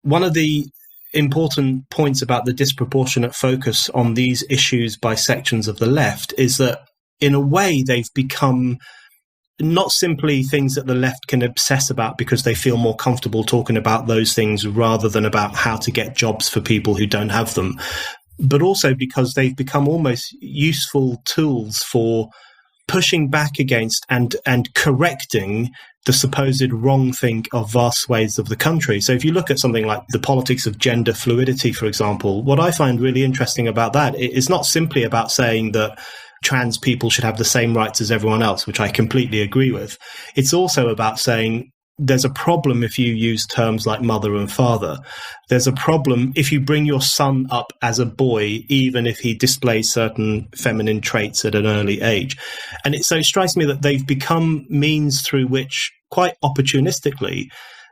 one of the important points about the disproportionate focus on these issues by sections of the left is that, in a way, they've become not simply things that the left can obsess about because they feel more comfortable talking about those things rather than about how to get jobs for people who don't have them, but also because they've become almost useful tools for pushing back against and correcting the supposed wrong think of vast swathes of the country. So if you look at something like the politics of gender fluidity, for example, what I find really interesting about that is not simply about saying that trans people should have the same rights as everyone else, which I completely agree with. It's also about saying there's a problem if you use terms like mother and father. There's a problem if you bring your son up as a boy, even if he displays certain feminine traits at an early age. And so it strikes me that they've become means through which, quite opportunistically,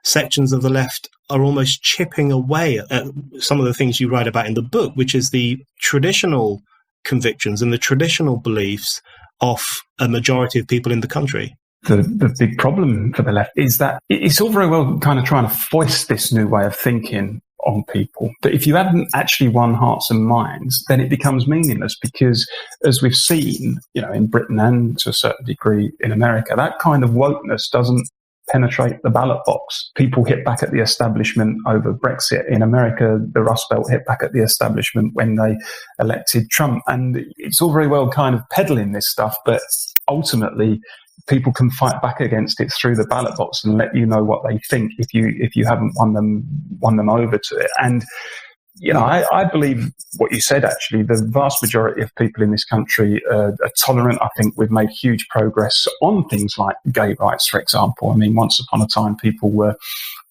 sections of the left are almost chipping away at some of the things you write about in the book, which is the traditional convictions and the traditional beliefs of a majority of people in the country. The big problem for the left is that it's all very well kind of trying to foist this new way of thinking on people, that if you haven't actually won hearts and minds, then it becomes meaningless, because as we've seen, in Britain and to a certain degree in America, that kind of wokeness doesn't penetrate the ballot box. People hit back at the establishment over Brexit. In America, the Rust Belt hit back at the establishment when they elected Trump. And it's all very well kind of peddling this stuff, but ultimately people can fight back against it through the ballot box and let you know what they think if you haven't won them over to it. And I believe what you said, actually. The vast majority of people in this country are tolerant. I think we've made huge progress on things like gay rights, for example. I mean, once upon a time, people were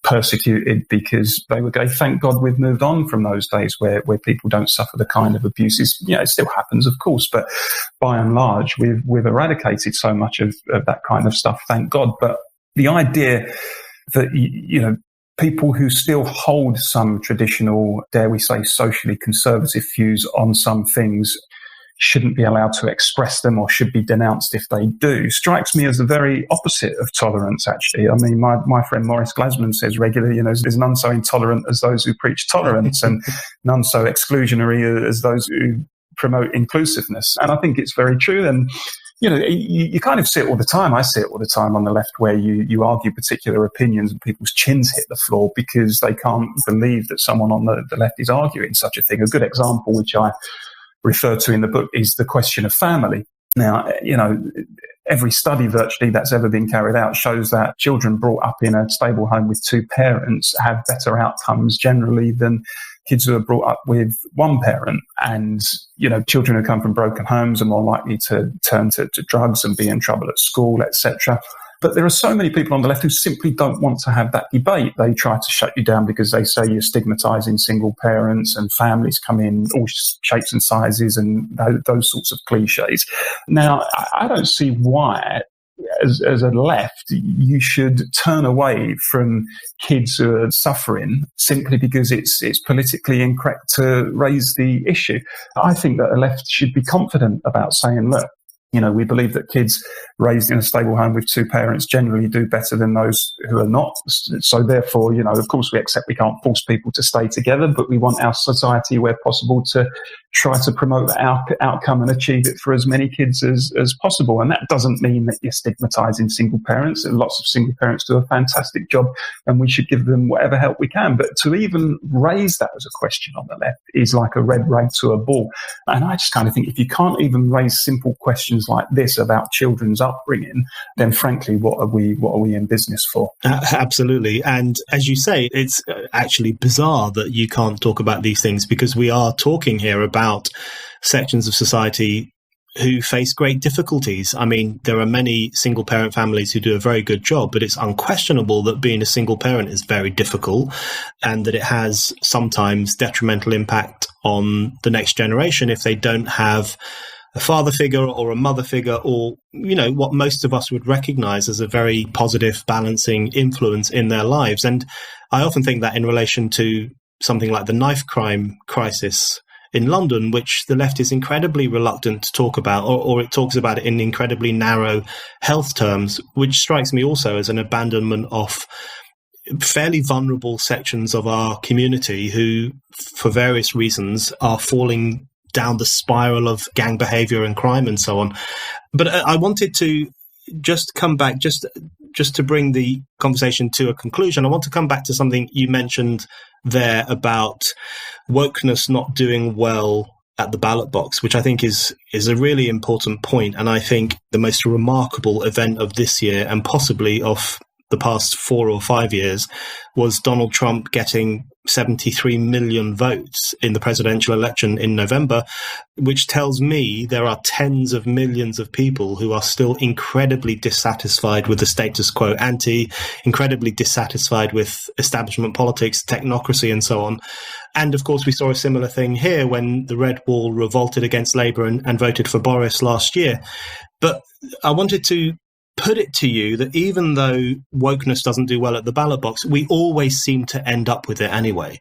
persecuted because they were gay. Thank God we've moved on from those days where people don't suffer the kind of abuses. It still happens, of course, but by and large, we've eradicated so much of that kind of stuff, thank God. But the idea that, people who still hold some traditional, dare we say, socially conservative views on some things shouldn't be allowed to express them or should be denounced if they do, strikes me as the very opposite of tolerance, actually. I mean, my friend Maurice Glasman says regularly, there's none so intolerant as those who preach tolerance and none so exclusionary as those who promote inclusiveness. And I think it's very true. And you kind of see it all the time. I see it all the time on the left, where you argue particular opinions and people's chins hit the floor because they can't believe that someone on the left is arguing such a thing. A good example, which I refer to in the book, is the question of family. Now, every study virtually that's ever been carried out shows that children brought up in a stable home with two parents have better outcomes generally than kids who are brought up with one parent. And, children who come from broken homes are more likely to turn to drugs and be in trouble at school, etc. But there are so many people on the left who simply don't want to have that debate. They try to shut you down because they say you're stigmatising single parents, and families come in all shapes and sizes and those sorts of cliches. Now, I don't see why, as a left, you should turn away from kids who are suffering simply because it's politically incorrect to raise the issue. I think that a left should be confident about saying, look, we believe that kids raised in a stable home with two parents generally do better than those who are not. So therefore, of course we accept we can't force people to stay together, but we want our society, where possible, to try to promote that outcome and achieve it for as many kids as possible. And that doesn't mean that you're stigmatising single parents. Lots of single parents do a fantastic job, and we should give them whatever help we can. But to even raise that as a question on the left is like a red rag to a bull. And I just kind of think if you can't even raise simple questions like this about children's upbringing, then frankly, what are we in business for? Absolutely. And as you say, it's actually bizarre that you can't talk about these things, because we are talking here about sections of society who face great difficulties. I mean, there are many single parent families who do a very good job, but it's unquestionable that being a single parent is very difficult, and that it has sometimes detrimental impact on the next generation if they don't have a father figure or a mother figure, or, what most of us would recognize as a very positive, balancing influence in their lives. And I often think that in relation to something like the knife crime crisis in London, which the left is incredibly reluctant to talk about, or it talks about it in incredibly narrow health terms, which strikes me also as an abandonment of fairly vulnerable sections of our community who, for various reasons, are falling down the spiral of gang behavior and crime and so on. But I wanted to just come back, just to bring the conversation to a conclusion. I want to come back to something you mentioned there about wokeness not doing well at the ballot box, which I think is a really important point. And I think the most remarkable event of this year, and possibly of the past 4 or 5 years, was Donald Trump getting 73 million votes in the presidential election in November, which tells me there are tens of millions of people who are still incredibly dissatisfied with the status quo ante, incredibly dissatisfied with establishment politics, technocracy, and so on. And of course, we saw a similar thing here when the Red Wall revolted against Labour and voted for Boris last year. But I wanted to put it to you that even though wokeness doesn't do well at the ballot box, we always seem to end up with it anyway.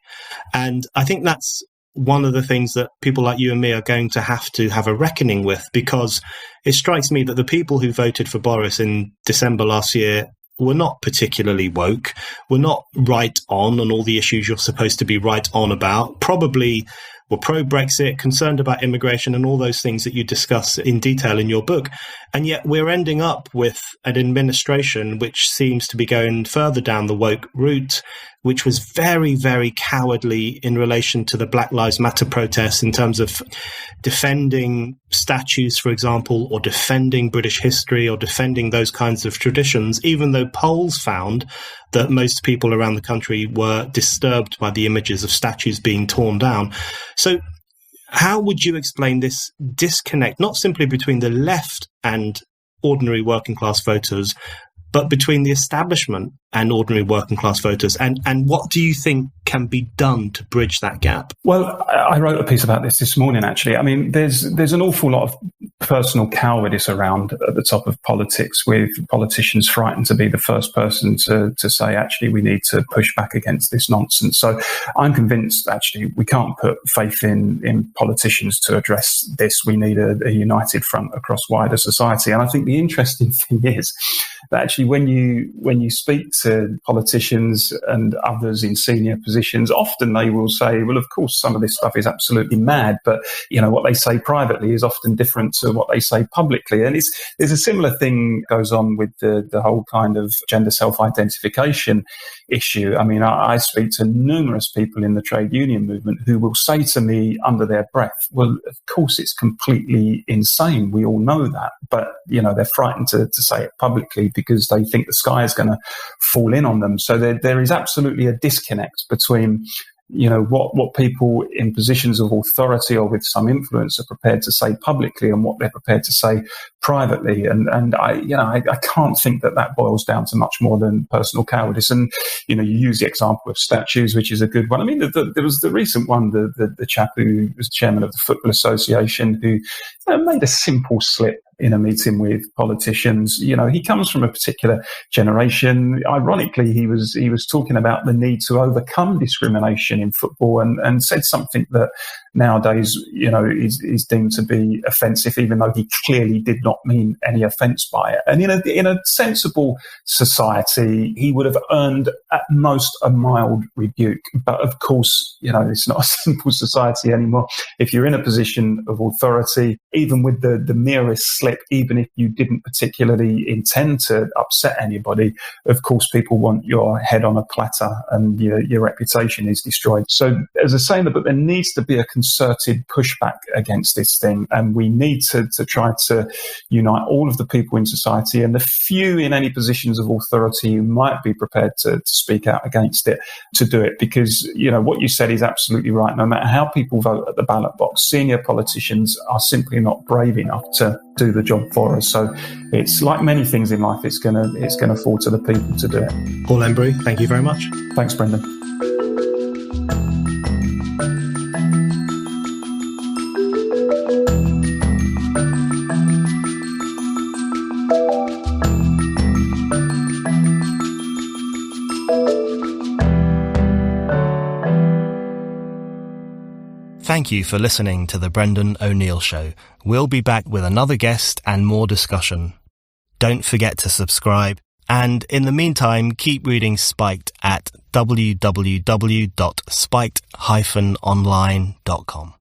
And I think that's one of the things that people like you and me are going to have a reckoning with, because it strikes me that the people who voted for Boris in December last year were not particularly woke, were not right on all the issues you're supposed to be right on about, probably were pro-Brexit, concerned about immigration and all those things that you discuss in detail in your book. And yet we're ending up with an administration which seems to be going further down the woke route, which was very, very cowardly in relation to the Black Lives Matter protests in terms of defending statues, for example, or defending British history or defending those kinds of traditions, even though polls found that most people around the country were disturbed by the images of statues being torn down. So how would you explain this disconnect, not simply between the left and ordinary working class voters, but between the establishment and ordinary working class voters? And what do you think can be done to bridge that gap? Well, I wrote a piece about this morning, actually. I mean, there's an awful lot of personal cowardice around at the top of politics, with politicians frightened to be the first person to say, actually, we need to push back against this nonsense. So I'm convinced, actually, we can't put faith in politicians to address this. We need a united front across wider society. And I think the interesting thing is that actually when you speak to politicians and others in senior positions, often they will say, well, of course, some of this stuff is absolutely mad, but what they say privately is often different to what they say publicly. And there's a similar thing goes on with the whole kind of gender self-identification issue. I mean, I speak to numerous people in the trade union movement who will say to me under their breath, well, of course, it's completely insane. We all know that. But, they're frightened to say it publicly because they think the sky is going to fall in on them. So there is absolutely a disconnect between what people in positions of authority or with some influence are prepared to say publicly and what they're prepared to say privately. And I can't think that boils down to much more than personal cowardice. And, you use the example of statues, which is a good one. I mean, there was the recent one, the chap who was chairman of the Football Association who made a simple slip in a meeting with politicians. He comes from a particular generation. Ironically, he was talking about the need to overcome discrimination in football and said something that nowadays, is deemed to be offensive, even though he clearly did not mean any offence by it. And in a sensible society, he would have earned at most a mild rebuke. But of course, it's not a simple society anymore. If you're in a position of authority, even with the merest slip, even if you didn't particularly intend to upset anybody, of course, people want your head on a platter and your reputation is destroyed. So as I say, but there needs to be a concerted pushback against this thing, and we need to try to unite all of the people in society and the few in any positions of authority who might be prepared to speak out against it, to do it. Because what you said is absolutely right. No matter how people vote at the ballot box, senior politicians are simply not brave enough to do the job for us. So it's like many things in life, it's gonna fall to the people to do it. Paul Embery, thank you very much. Thanks, Brendan. Thank you for listening to The Brendan O'Neill Show. We'll be back with another guest and more discussion. Don't forget to subscribe, and in the meantime, keep reading Spiked at www.spiked-online.com.